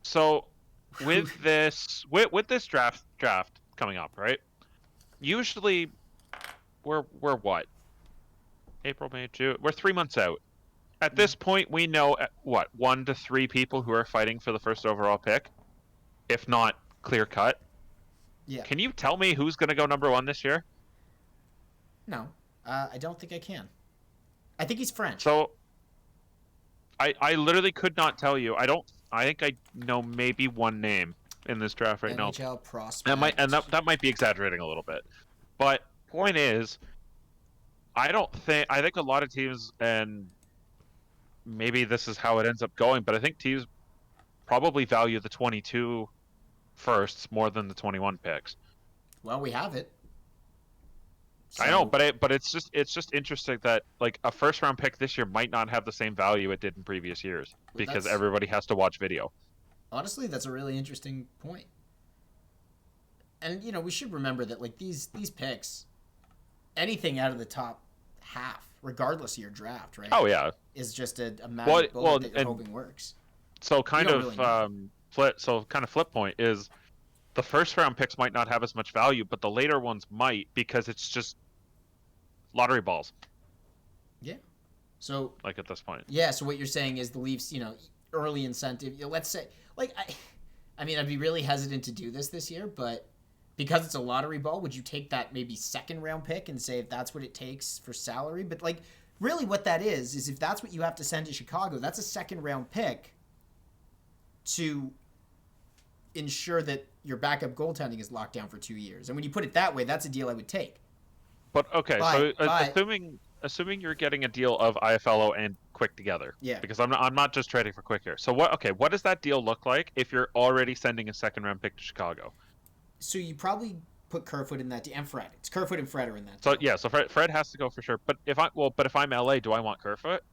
so with this draft coming up, right? Usually, we're what? April, May, June. We're 3 months out. At this point, we know 1 to 3 people who are fighting for the first overall pick, if not clear cut. Yeah. Can you tell me who's going to go number 1 this year? No, I don't think I can. I think he's French. So, I literally could not tell you. I think I know maybe one name in this draft right now. NHL prospect. That might be exaggerating a little bit, but point is, I think a lot of teams, and maybe this is how it ends up going, but I think teams probably value the 22 firsts more than the 21 picks. Well, we have it. So... I know, but it's just interesting that a first round pick this year might not have the same value it did in previous years because everybody has to watch video. Honestly, that's a really interesting point. And we should remember that these picks, anything out of the top half, regardless of your draft, right? Oh yeah, is just a magic bullet that you're hoping works. So flip point is the first round picks might not have as much value, but the later ones might, because it's just lottery balls. Yeah. So Like at this point. yeah. So what you're saying is the Leafs, early incentive. Let's say, I mean, I'd be really hesitant to do this year, but because it's a lottery ball, would you take that maybe second round pick and say if that's what it takes for salary? But really, what that is if that's what you have to send to Chicago, that's a second round pick to ensure that your backup goaltending is locked down for 2 years. And when you put it that way, that's a deal I would take. But okay, But- assuming you're getting a deal of IFLO and Quick together. Yeah. Because I'm not just trading for Quick here. So what does that deal look like if you're already sending a second round pick to Chicago? So you probably put Kerfoot in that deal, and Fred. It's Kerfoot and Fred are in that So deal. yeah, so Fred has to go for sure. But if I'm LA, do I want Kerfoot?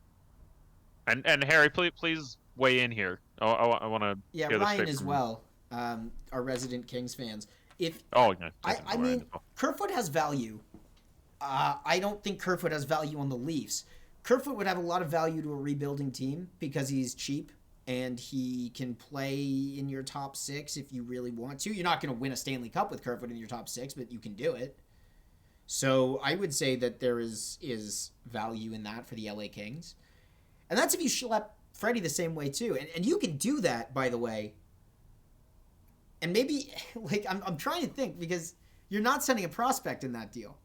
And Harry, please weigh in here. I want to Yeah, hear this Ryan straight as from- well. Our resident Kings fans. If Oh yeah. I mean, Kerfoot has value. I don't think Kerfoot has value on the Leafs. Kerfoot would have a lot of value to a rebuilding team because he's cheap and he can play in your top 6 if you really want to. You're not going to win a Stanley Cup with Kerfoot in your top 6, but you can do it. So I would say that there is value in that for the LA Kings. And that's if you schlep Freddie the same way too. And you can do that, by the way. And maybe, I'm trying to think because you're not sending a prospect in that deal.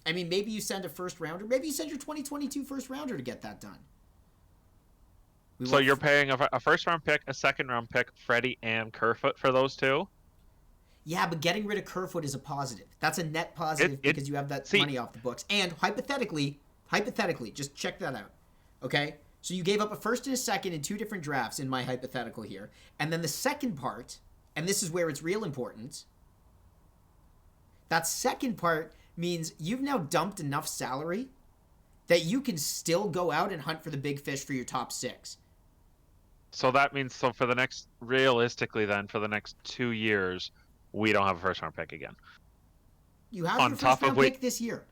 I mean, maybe you send a first rounder. Maybe you send your 2022 first rounder to get that done. So you're paying a first round pick, a second round pick, Freddie and Kerfoot for those two? Yeah, but getting rid of Kerfoot is a positive. That's a net positive because you have that money off the books. And hypothetically, just check that out. Okay? So you gave up a first and a second in 2 different drafts in my hypothetical here. And then the second part, and this is where it's real important, that second part means you've now dumped enough salary that you can still go out and hunt for the big fish for your top 6. So that means for the next, realistically then, for the next 2 years, we don't have a first round pick again. You have On your top first of round which- pick this year.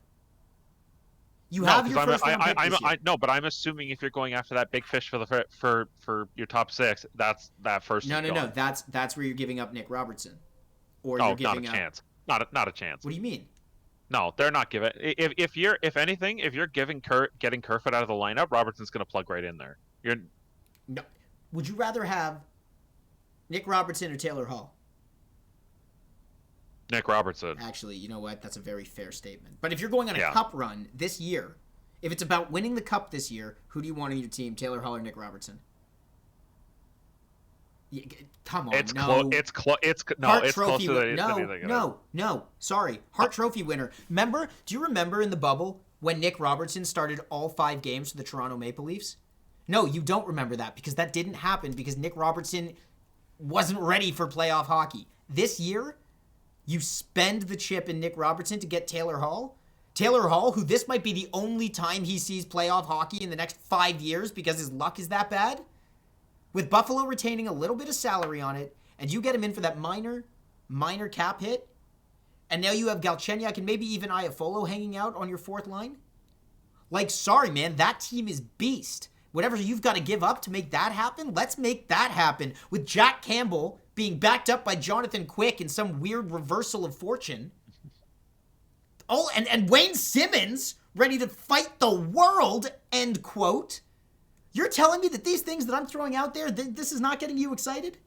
You No, have your 'cause first round pick this year. No, but I'm assuming if you're going after that big fish for your top 6, that's that first. No. is gone. That's where you're giving up Nick Robertson, or Oh, you're not a giving up. chance. Not a chance. What do you mean? No, they're not giving. If you're getting Kerfoot out of the lineup, Robertson's going to plug right in there. No. Would you rather have Nick Robertson or Taylor Hall? Nick Robertson. Actually, you know what? That's a very fair statement. But if you're going on a Yeah. cup run this year, if it's about winning the cup this year, who do you want on your team, Taylor Hall or Nick Robertson? Yeah, come on, It's no. close. It's close. Hart It's Trophy closer winner. than anything. No. Sorry. Hart Trophy winner. Do you remember in the bubble when Nick Robertson started all 5 games for the Toronto Maple Leafs? No, you don't remember that because that didn't happen because Nick Robertson wasn't ready for playoff hockey. This year, you spend the chip in Nick Robertson to get Taylor Hall. Taylor Hall, who this might be the only time he sees playoff hockey in the next 5 years because his luck is that bad. With Buffalo retaining a little bit of salary on it, and you get him in for that minor cap hit, and now you have Galchenyuk and maybe even Iafolo hanging out on your 4th line? Sorry, man, that team is beast. Whatever you've got to give up to make that happen, let's make that happen. With Jack Campbell being backed up by Jonathan Quick in some weird reversal of fortune. Oh, and Wayne Simmons ready to fight the world, end quote. You're telling me that these things that I'm throwing out there, this is not getting you excited?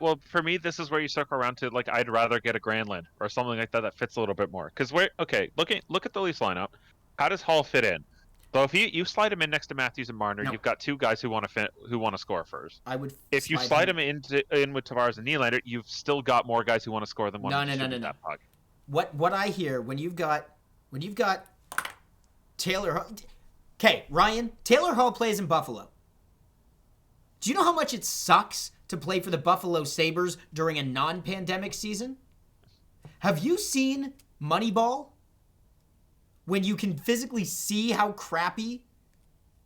Well, for me, this is where you circle around to I'd rather get a Granlund or something like that fits a little bit more. Because look at the Leafs lineup. How does Hall fit in? So if you slide him in next to Matthews and Marner, No. you've got 2 guys who want to score first. I would. If you slide him in with Tavares and Nylander, you've still got more guys who want to score than one. No. That puck. What I hear when you've got Taylor Hall. Okay, Ryan, Taylor Hall plays in Buffalo. Do you know how much it sucks to play for the Buffalo Sabres during a non-pandemic season? Have you seen Moneyball? When you can physically see how crappy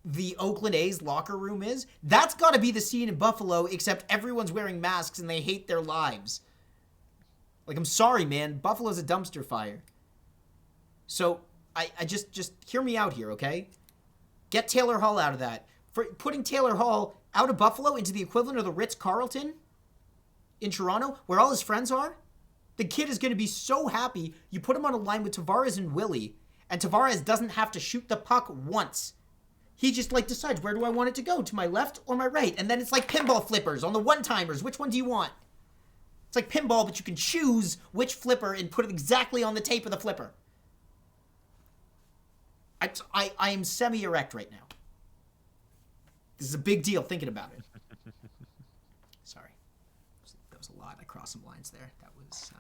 the Oakland A's locker room is? That's got to be the scene in Buffalo, except everyone's wearing masks and they hate their lives. I'm sorry, man. Buffalo's a dumpster fire. So, I just hear me out here, okay? Get Taylor Hall out of that. For putting Taylor Hall out of Buffalo into the equivalent of the Ritz-Carlton in Toronto, where all his friends are, the kid is going to be so happy. You put him on a line with Tavares and Willie, And Tavares doesn't have to shoot the puck once. He just, like, decides, where do I want it to go? To my left or my right? And then it's like pinball flippers on the one-timers. Which one do you want? It's like pinball, but you can choose which flipper and put it exactly on the tape of the flipper. I am semi-erect right now. This is a big deal thinking about it. Sorry. That was a lot. I crossed some lines there. That was...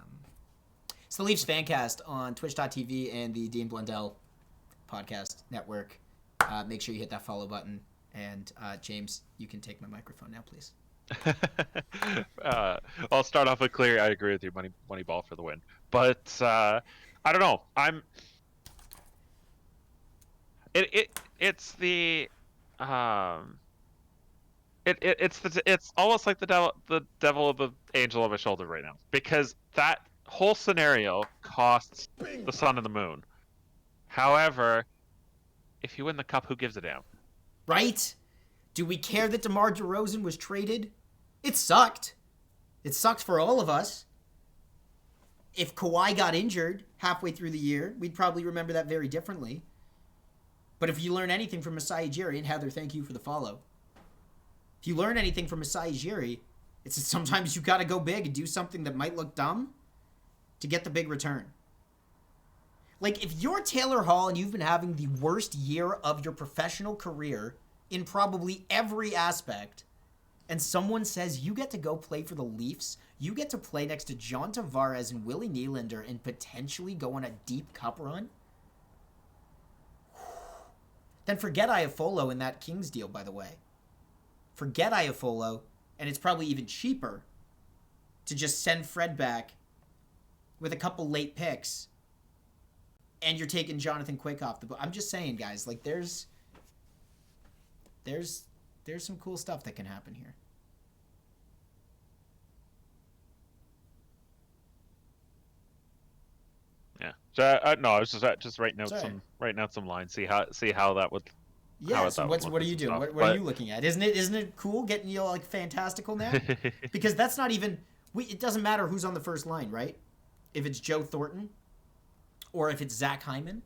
It's the Leafs Fancast on Twitch.tv and the Dean Blundell Podcast Network. Make sure you hit that follow button. And James, you can take my microphone now, please. I'll start off with clear. I agree with you. Money ball for the win. But I don't know. It's almost like the devil of the angel of my shoulder right now, because that whole scenario costs the sun and the moon. However, if you win the cup, who gives a damn? Right? Do we care that DeMar DeRozan was traded? It sucked. It sucked for all of us. If Kawhi got injured halfway through the year, we'd probably remember that very differently. But if you learn anything from Masai Ujiri, and Heather, thank you for the follow. If you learn anything from Masai Ujiri, it's that sometimes you gotta go big and do something that might look dumb to get the big return. Like, if you're Taylor Hall and you've been having the worst year of your professional career in probably every aspect, and someone says you get to go play for the Leafs, you get to play next to John Tavares and Willie Nylander and potentially go on a deep cup run, then forget Iafolo in that Kings deal, by the way. Forget Iafolo, and it's probably even cheaper to just send Fred back with a couple late picks, and you're taking Jonathan Quick off the book. I'm just saying, guys, like, there's some cool stuff that can happen here. Yeah. No, I was just writing out some lines. See how that would. Yeah. So what are you doing? What are you looking at? Isn't it cool getting you all, like, fantastical now? Because that's not even. It doesn't matter who's on the first line, right? If it's Joe Thornton, or if it's Zach Hyman.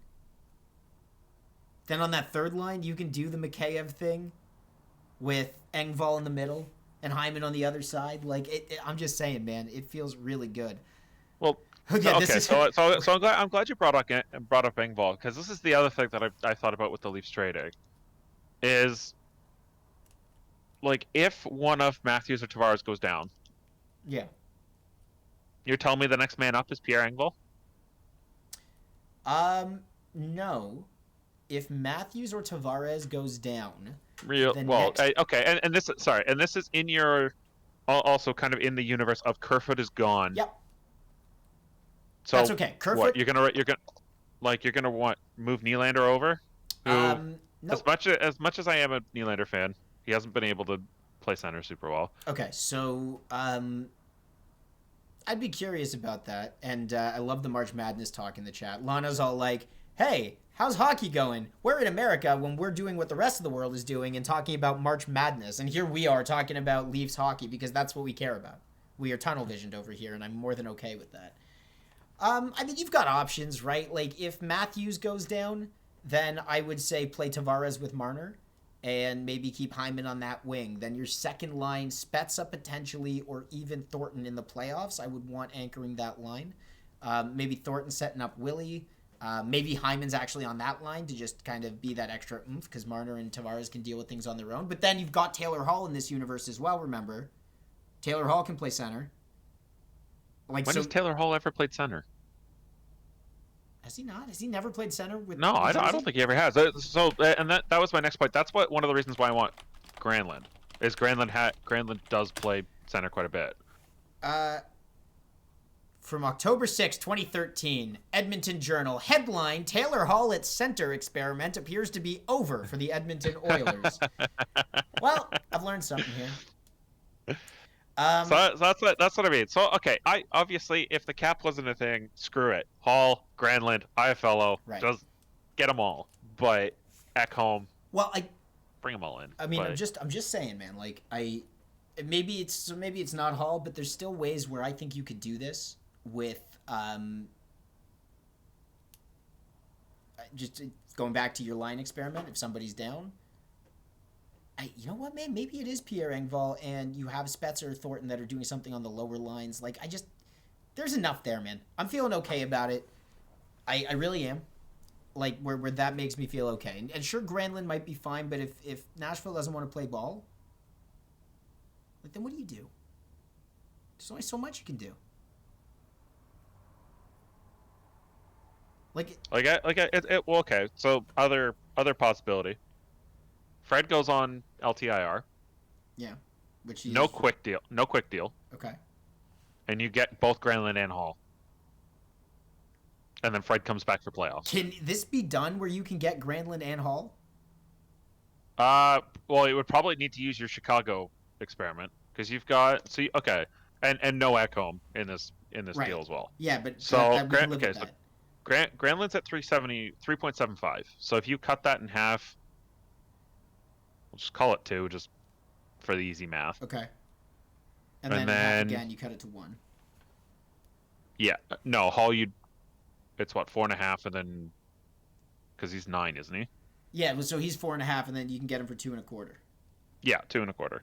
Then on that third line, you can do the Mikheyev thing with Engvall in the middle and Hyman on the other side. Like, I'm just saying, man, it feels really good. Well, yeah, okay, so I'm glad you brought up Engvall, because this is the other thing that I thought about with the Leafs trading, is, like, if one of Matthews or Tavares goes down, yeah, you're telling me the next man up is Pierre Engvall? No. If Matthews or Tavares goes down, okay, and this is in your, also kind of in the universe of Kerfoot is gone. Yep. So that's okay. Kerfoot. What, you're gonna want move Nylander over? Who, nope. as much as I am a Nylander fan, he hasn't been able to play center super well. Okay, so I'd be curious about that, and I love the March Madness talk in the chat. Lana's all like, "Hey, how's hockey going? We're in America when we're doing what the rest of the world is doing and talking about March Madness, and here we are talking about Leafs hockey because that's what we care about. We are tunnel visioned over here, and I'm more than okay with that." I mean, you've got options, right? Like, if Matthews goes down, then I would say play Tavares with Marner and maybe keep Hyman on that wing. Then your second line, Spezza potentially, or even Thornton in the playoffs. I would want anchoring that line. Maybe Thornton setting up Willie. Maybe Hyman's actually on that line to just kind of be that extra oomph, because Marner and Tavares can deal with things on their own. But then you've got Taylor Hall in this universe as well, remember. Taylor Hall can play center. When has Taylor Hall ever played center? Has he not? Has he never played center with? No, I don't think he ever has. So, and that was my next point. That's one of the reasons why I want Granlund. Is Granlund does play center quite a bit. From October 6, 2013, Edmonton Journal headline: Taylor Hall at center experiment appears to be over for the Edmonton Oilers. Well, I've learned something here. So that's what I mean. So okay, I obviously, if the cap wasn't a thing, screw it. Hall, Granlund, Iafallo, right. Just get them all. But Ekholm, well, bring them all in. I mean, I'm just saying, man. Like, maybe it's not Hall, but there's still ways where I think you could do this with just going back to your line experiment, if somebody's down, you know what, man? Maybe it is Pierre Engvall, and you have Spetzer or Thornton that are doing something on the lower lines. Like, there's enough there, man. I'm feeling okay about it. I really am. Like, where that makes me feel okay. And sure, Granlund might be fine, but if Nashville doesn't want to play ball, like, then what do you do? There's only so much you can do. Well, okay. So other possibility. Fred goes on LTIR. Yeah. Which no quick deal. No quick deal. Okay. And you get both Granlund and Hall. And then Fred comes back for playoffs. Can this be done where you can get Granlund and Hall? Well, it would probably need to use your Chicago experiment because you've got and no Ekholm in this right. deal as well. Yeah, but so that. Granlund's at 3.75. So if you cut that in half, we'll just call it 2, just for the easy math. Okay. And then half again, you cut it to 1. Yeah, no, Hall it's what, 4.5, and then because he's 9, isn't he? Yeah, so he's 4.5, and then you can get him for 2.25. Yeah, 2.25.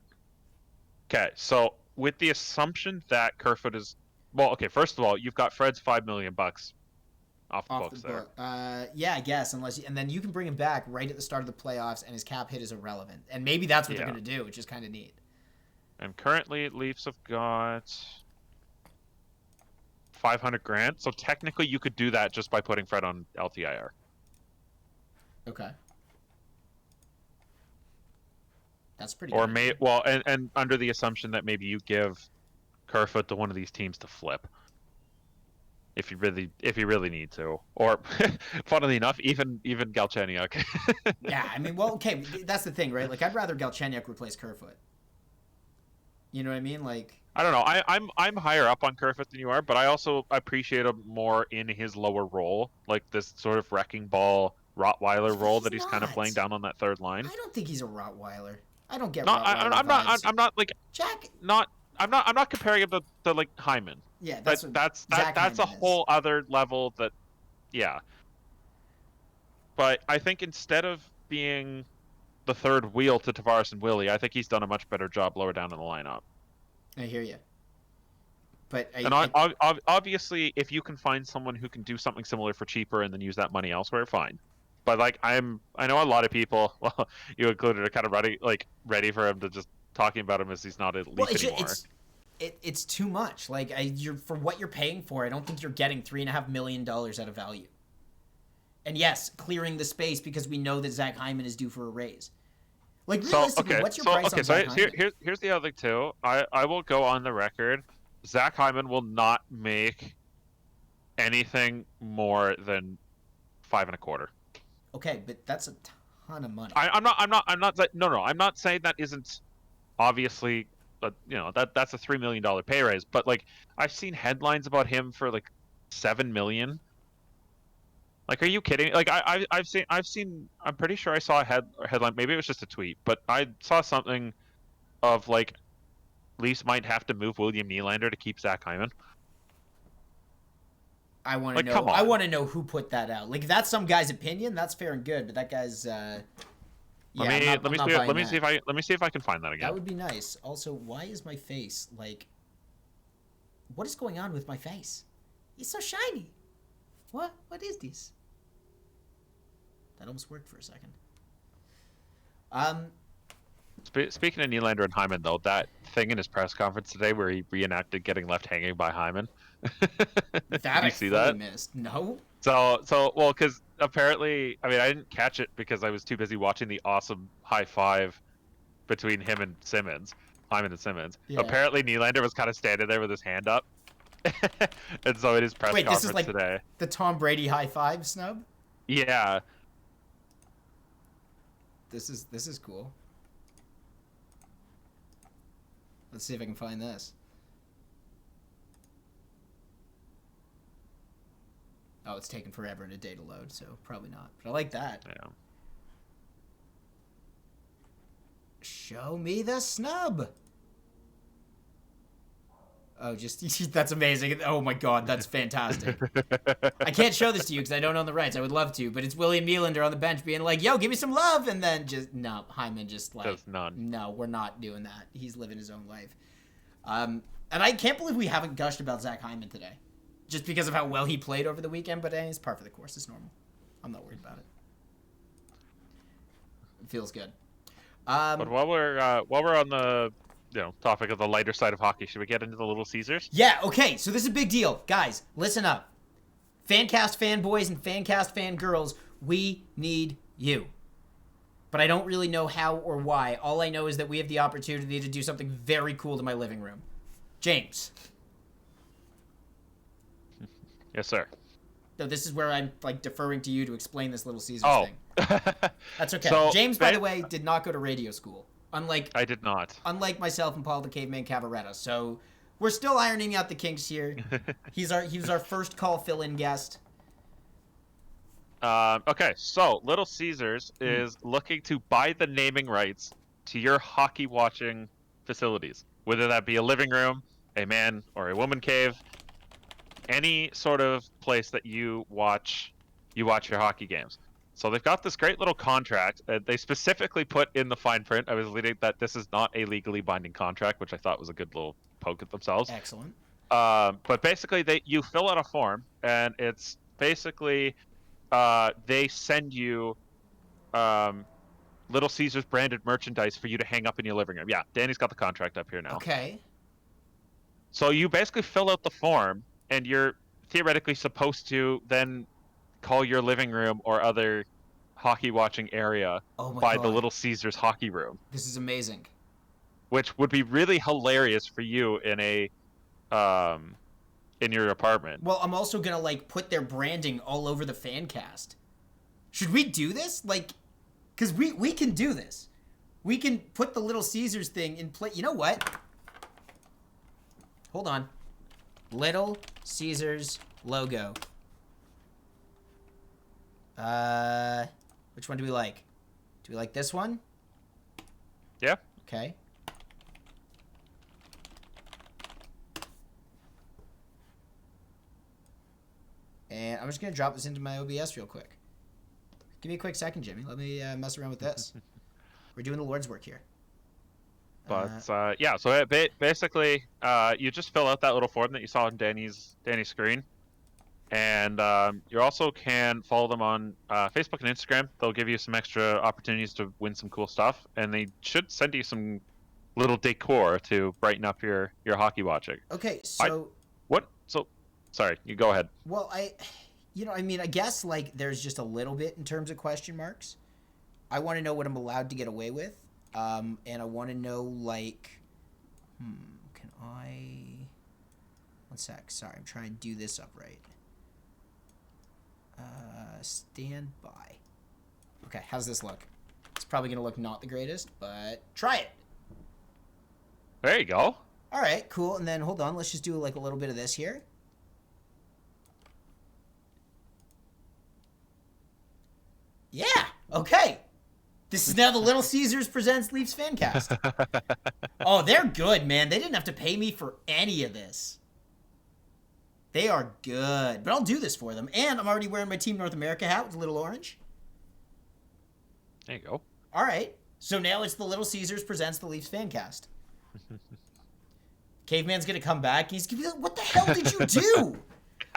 Okay, so with the assumption that Kerfoot is first of all, you've got Fred's $5 million off the books there. Yeah, I guess and then you can bring him back right at the start of the playoffs, and his cap hit is irrelevant, and maybe that's what they're going to do, which is kind of neat. And currently, Leafs have got $500,000. So technically, you could do that just by putting Fred on LTIR. Okay. That's pretty. Or good. and under the assumption that maybe you give Kerfoot to one of these teams to flip, if you really need to, or funnily enough, even Galchenyuk. Yeah, I mean, well, okay, that's the thing, right? Like, I'd rather Galchenyuk replace Kerfoot. You know what I mean? Like, I don't know. I'm higher up on Kerfoot than you are, but I also appreciate him more in his lower role, like this sort of wrecking ball Rottweiler role that he's kind of playing down on that third line. I don't think he's a Rottweiler. I don't get. I'm not like Jack. I'm not comparing him to like Hyman. Yeah, that's a whole other level. That, yeah. But I think instead of being the third wheel to Tavares and Willie, I think he's done a much better job lower down in the lineup. I hear you. But obviously, if you can find someone who can do something similar for cheaper and then use that money elsewhere, fine. But like I know a lot of people, well, you included, are kind of ready for him to just talking about him as he's not a Leaf anymore. It's too much. Like you're for what you're paying for. I don't think you're getting $3.5 million out of value. And yes, clearing the space because we know that Zach Hyman is due for a raise. Like realistically, what's your price on Zach Hyman? Here's the other thing too. I will go on the record. Zach Hyman will not make anything more than 5.25. Okay, but that's a ton of money. I'm not saying that isn't obviously, but that's a $3 million pay raise. But like I've seen headlines about him for like $7 million. Like, are you kidding? Like I've seen. I'm pretty sure I saw a headline. Maybe it was just a tweet, but I saw something of like Leafs might have to move William Nylander to keep Zach Hyman. I want to know. I want to know who put that out. Like, if that's some guy's opinion, that's fair and good. But that guy's. Let me see if I can find that again. That would be nice. Also, why is my face like? What is going on with my face? It's so shiny. What? What is this? That almost worked for a second. Speaking of Nylander and Hyman, though, that thing in his press conference today where he reenacted getting left hanging by Hyman. Did you see that? Missed. No. So well, because apparently, I mean, I didn't catch it because I was too busy watching the awesome high five between him and Simmons, Hyman and Simmons. Yeah. Apparently, Nylander was kind of standing there with his hand up, and so in his press conference this is like today, the Tom Brady high five snub. Yeah. This is cool. Let's see if I can find this. Oh, it's taken forever in a day to load, so probably not. But I like that. Yeah. Show me the snub. Oh, just that's amazing. Oh my god, that's fantastic. I can't show this to you because I don't own the rights. I would love to, but it's William Nylander on the bench being like, "Yo, give me some love," and then just no, Hyman just like, Does none. no, we're not doing that. He's living his own life. And I can't believe we haven't gushed about Zach Hyman today, just because of how well he played over the weekend. But it's par for the course. It's normal. I'm not worried about it. It feels good. But while we're on the topic of the lighter side of hockey, should we get into the Little Caesars? Yeah, okay, so this is a big deal. Guys, listen up. Fancast fanboys and Fancast fangirls, we need you. But I don't really know how or why. All I know is that we have the opportunity to do something very cool to my living room. James. Yes, sir. No, this is where I'm like deferring to you to explain this Little Caesars Oh. thing. That's okay. So, James, by the way, did not go to radio school. I did not. Unlike myself and Paul the Caveman Cavarretta. So we're still ironing out the kinks here. He was our first call fill-in guest. Okay, so Little Caesars is looking to buy the naming rights to your hockey watching facilities, whether that be a living room, a man or a woman cave, any sort of place that you watch your hockey games. So they've got this great little contract. They specifically put in the fine print, I was reading, that this is not a legally binding contract, which I thought was a good little poke at themselves. Excellent. But basically, you fill out a form, and it's basically they send you Little Caesars branded merchandise for you to hang up in your living room. Yeah, Danny's got the contract up here now. Okay. So you basically fill out the form, and you're theoretically supposed to then call your living room or other hockey watching area by the Little Caesars hockey room. This is amazing. Which would be really hilarious for you in your apartment. Well, I'm also gonna like put their branding all over the Fancast. Should we do this? Like, because we can do this. We can put the Little Caesars thing in place. You know what? Hold on. Little Caesars logo. Which one do we like? Do we like this one? Yeah. Okay. And I'm just going to drop this into my OBS real quick. Give me a quick second, Jimmy. Let me mess around with this. We're doing the Lord's work here. But yeah, so basically, you just fill out that little form that you saw on Danny's screen, and you also can follow them on Facebook and Instagram. They'll give you some extra opportunities to win some cool stuff, and they should send you some little decor to brighten up your hockey watching. Okay, so sorry, you go ahead. Well, I guess like there's just a little bit in terms of question marks. I want to know what I'm allowed to get away with. And I want to know, like, can I... One sec. Sorry, I'm trying to do this up right. Stand by. Okay, how's this look? It's probably going to look not the greatest, but try it. There you go. All right, cool. And then, hold on, let's just do, like, a little bit of this here. Yeah, okay. This is now the Little Caesars Presents Leafs Fancast. Oh, they're good, man. They didn't have to pay me for any of this. They are good. But I'll do this for them. And I'm already wearing my Team North America hat with a little orange. There you go. All right. So now it's the Little Caesars Presents the Leafs Fancast. Caveman's going to come back. He's going to be like, what the hell did you do?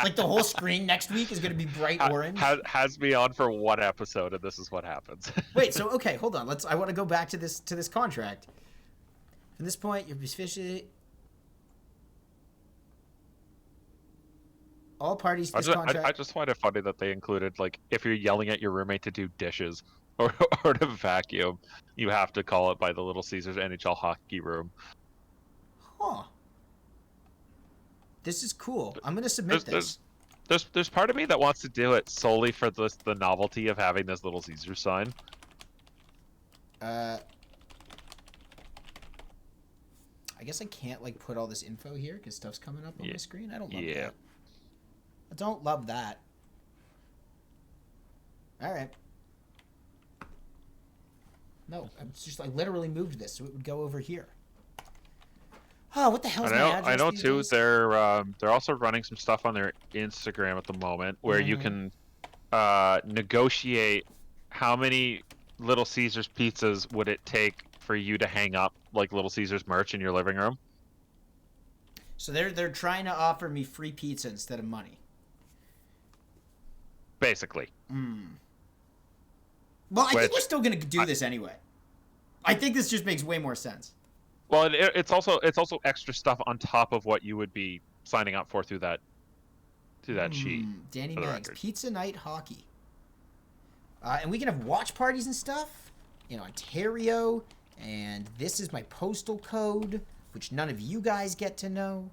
Like the whole screen next week is going to be bright orange. Has me on for one episode, and this is what happens. Wait, so okay, hold on. I want to go back to this contract. From this point, you're officially all parties to this contract. I just find it funny that they included, like, if you're yelling at your roommate to do dishes or to vacuum, you have to call it by the Little Caesars NHL hockey room. Huh. This is cool. I'm going to submit this. There's part of me that wants to do it solely for the novelty of having this Little Caesar sign. I guess I can't, like, put all this info here because stuff's coming up on my screen. I don't love that. I don't love that. All right. No, I literally moved this so it would go over here. Oh, what the hell's my address I know these too. days? They're also running some stuff on their Instagram at the moment where you can negotiate how many Little Caesars pizzas would it take for you to hang up like Little Caesars merch in your living room. So they're trying to offer me free pizza instead of money. Basically. Well, I think we're still going to do this anyway. I think this just makes way more sense. Well, it's also extra stuff on top of what you would be signing up for through that sheet. Danny for the Maggs, record. pizza night hockey. And we can have watch parties and stuff in Ontario. And this is my postal code, which none of you guys get to know.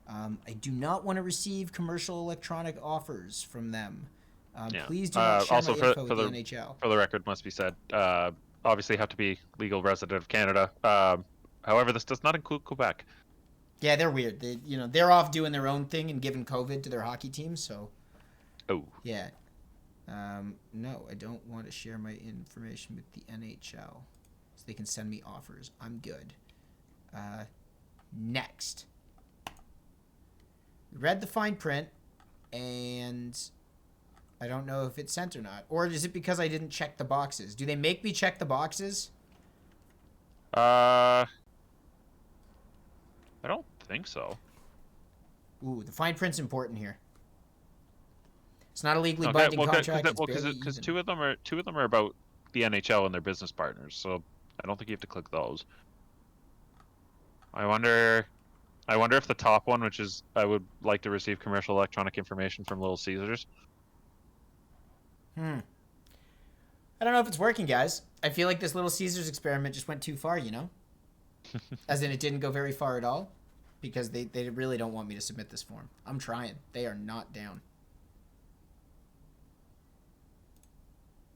I do not want to receive commercial electronic offers from them. Please do not share also my for, info for with the the NHL. for the record, must be said. Obviously, have to be legal resident of Canada. However, this does not include Quebec. Yeah, they're weird. They're off doing their own thing and giving COVID to their hockey teams. So, yeah. No, I don't want to share my information with the NHL, so they can send me offers. I'm good. Next. Read the fine print, and I don't know if it's sent or not. Or is it because I didn't check the boxes? Do they make me check the boxes? I don't think so. Ooh, the fine print's important here. It's not a legally binding contract. Because two of them are about the NHL and their business partners, so I don't think you have to click those. I wonder if the top one, which is I would like to receive commercial electronic information from Little Caesars. I don't know if it's working, guys. I feel like this Little Caesars experiment just went too far, As in, it didn't go very far at all. Because they really don't want me to submit this form. I'm trying. They are not down.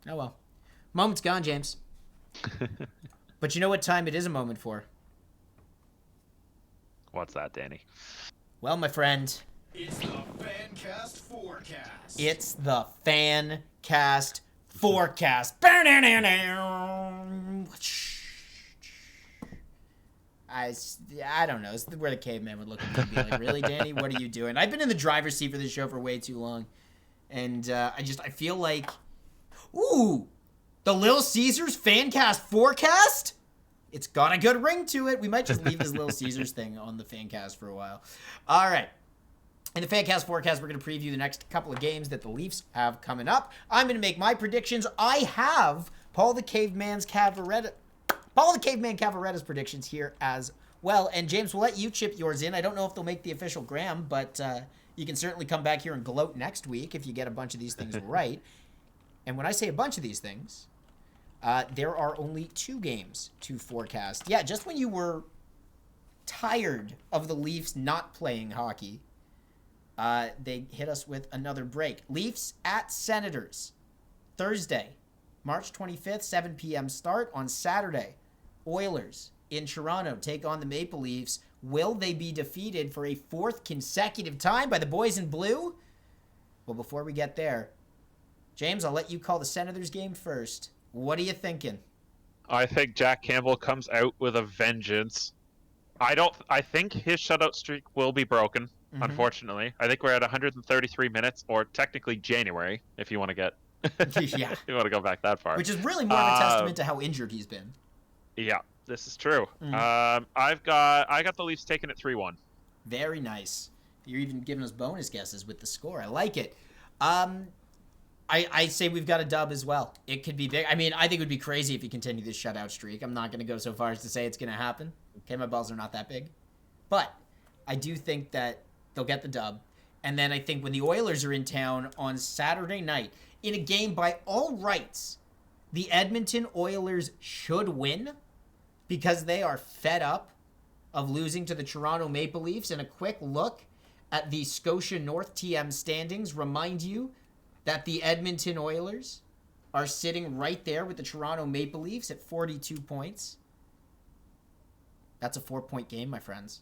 Oh well. Moment's gone, James. But you know what time it is a moment for? What's that, Danny? Well, my friend. It's the Fancast Forecast. It's the Fancast Forecast. I don't know. It's where the caveman would look at me and be like, really, Danny? What are you doing? I've been in the driver's seat for this show for way too long. And I feel like, ooh, the Little Caesars Fancast Forecast? It's got a good ring to it. We might just leave this Little Caesars thing on the Fancast for a while. All right. In the Fancast Forecast, we're going to preview the next couple of games that the Leafs have coming up. I'm going to make my predictions. I have Paul the Caveman Cavarretta's predictions here as well. And James, we'll let you chip yours in. I don't know if they'll make the official Graham, but you can certainly come back here and gloat next week if you get a bunch of these things right. And when I say a bunch of these things, there are only 2 games to forecast. Yeah, just when you were tired of the Leafs not playing hockey, they hit us with another break. Leafs at Senators, Thursday, March 25th, 7 p.m. start. On Saturday, Oilers in Toronto take on the Maple Leafs. Will they be defeated for a 4th consecutive time by the boys in blue? Well, before we get there, James, I'll let you call the Senators game first. What are you thinking? I think Jack Campbell comes out with a vengeance. I think his shutout streak will be broken, unfortunately. I think we're at 133 minutes, or technically January, if you want to get Yeah. you want to go back that far. Which is really more of a testament to how injured he's been. Yeah, this is true. I got the Leafs taking it 3-1. Very nice. You're even giving us bonus guesses with the score. I like it. I say we've got a dub as well. It could be big. I mean, I think it would be crazy if you continue this shutout streak. I'm not going to go so far as to say it's going to happen. Okay, my balls are not that big. But I do think that they'll get the dub. And then I think when the Oilers are in town on Saturday night, in a game by all rights, the Edmonton Oilers should win because they are fed up of losing to the Toronto Maple Leafs. And a quick look at the Scotia North TM standings remind you that the Edmonton Oilers are sitting right there with the Toronto Maple Leafs at 42 points. That's a 4-point game, my friends.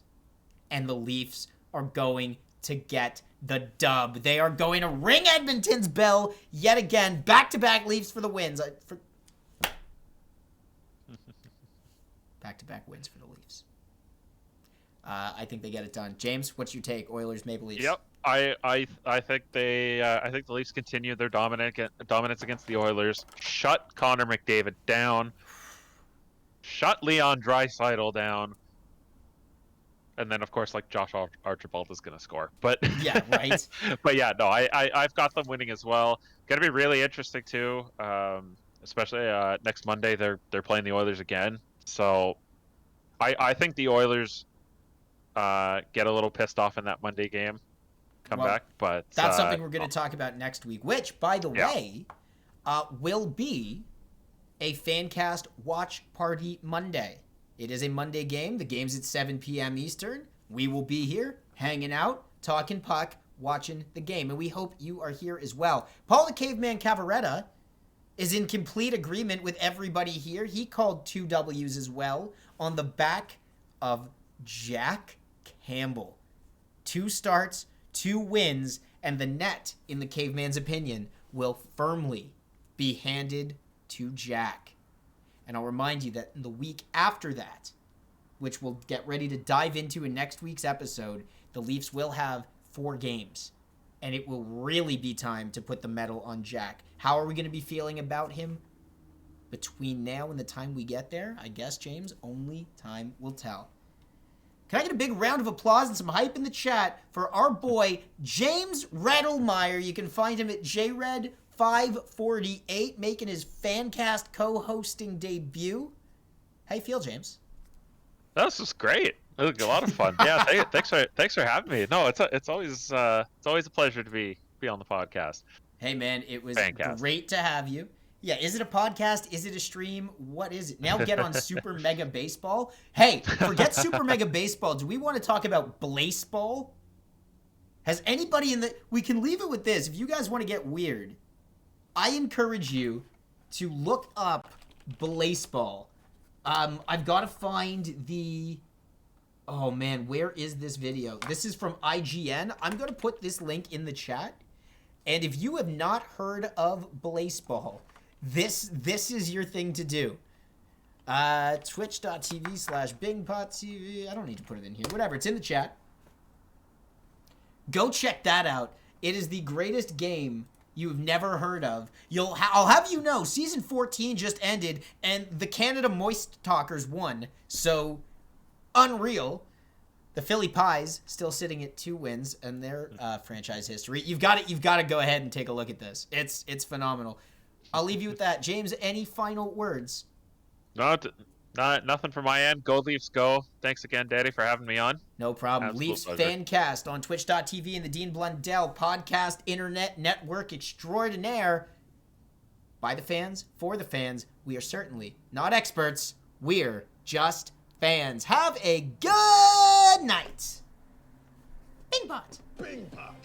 And the Leafs are going to get the dub. They are going to ring Edmonton's bell yet again. Back-to-back Leafs for the wins. Back-to-back wins for the Leafs. I think they get it done. James, what's your take? Oilers, Maple Leafs. Yep. I think I think the Leafs continue their dominance against the Oilers. Shut Connor McDavid down. Shut Leon Draisaitl down. And then, of course, like Josh Archibald is going to score. But Yeah, right. But yeah, no, I've got them winning as well. Going to be really interesting too. Especially next Monday, they're playing the Oilers again. So I think the Oilers get a little pissed off in that Monday game. Come back, but that's something we're going to talk about next week. Which, by the Yeah. way, will be a Fancast watch party Monday. It is a Monday game. The game's at 7 p.m. Eastern. We will be here, hanging out, talking puck, watching the game. And we hope you are here as well. Paul the Caveman Cavarretta is in complete agreement with everybody here. He called 2 W's as well on the back of Jack Campbell. 2 starts, 2 wins, and the net, in the Caveman's opinion, will firmly be handed to Jack. And I'll remind you that in the week after that, which we'll get ready to dive into in next week's episode, the Leafs will have 4 games. And it will really be time to put the medal on Jack. How are we going to be feeling about him between now and the time we get there? I guess, James, only time will tell. Can I get a big round of applause and some hype in the chat for our boy, James Redelmeier? You can find him at JRed548, making his Fancast co-hosting debut. How you feel, James? This was great. It was a lot of fun. Yeah, thanks for having me. No, it's always a pleasure to be on the podcast. Hey man, it was Fancast. great to have you. Yeah, is it a podcast? Is it a stream? What is it? Now get on Super Mega Baseball. Hey, forget Super Mega Baseball. Do we want to talk about Blaseball? Has anybody we can leave it with this. If you guys want to get weird, I encourage you to look up Blaseball. I've got to find the... Oh man, where is this video? This is from IGN. I'm going to put this link in the chat. And if you have not heard of Blaseball, this is your thing to do. Twitch.tv/BingPotTV. I don't need to put it in here. Whatever, it's in the chat. Go check that out. It is the greatest game you've never heard of. I'll have you know, season 14 just ended, and the Canada Moist Talkers won. So, unreal. The Philly Pies still sitting at 2 wins in their franchise history. You've got to go ahead and take a look at this. It's phenomenal. I'll leave you with that. James, any final words? Nothing from my end. Go Leafs, go. Thanks again, Daddy, for having me on. No problem. Absolute Leafs pleasure. Fancast on Twitch.tv and the Dean Blundell Podcast Internet Network Extraordinaire. By the fans, for the fans. We are certainly not experts. We're just fans. Have a good night. Bing bot. Bing pop.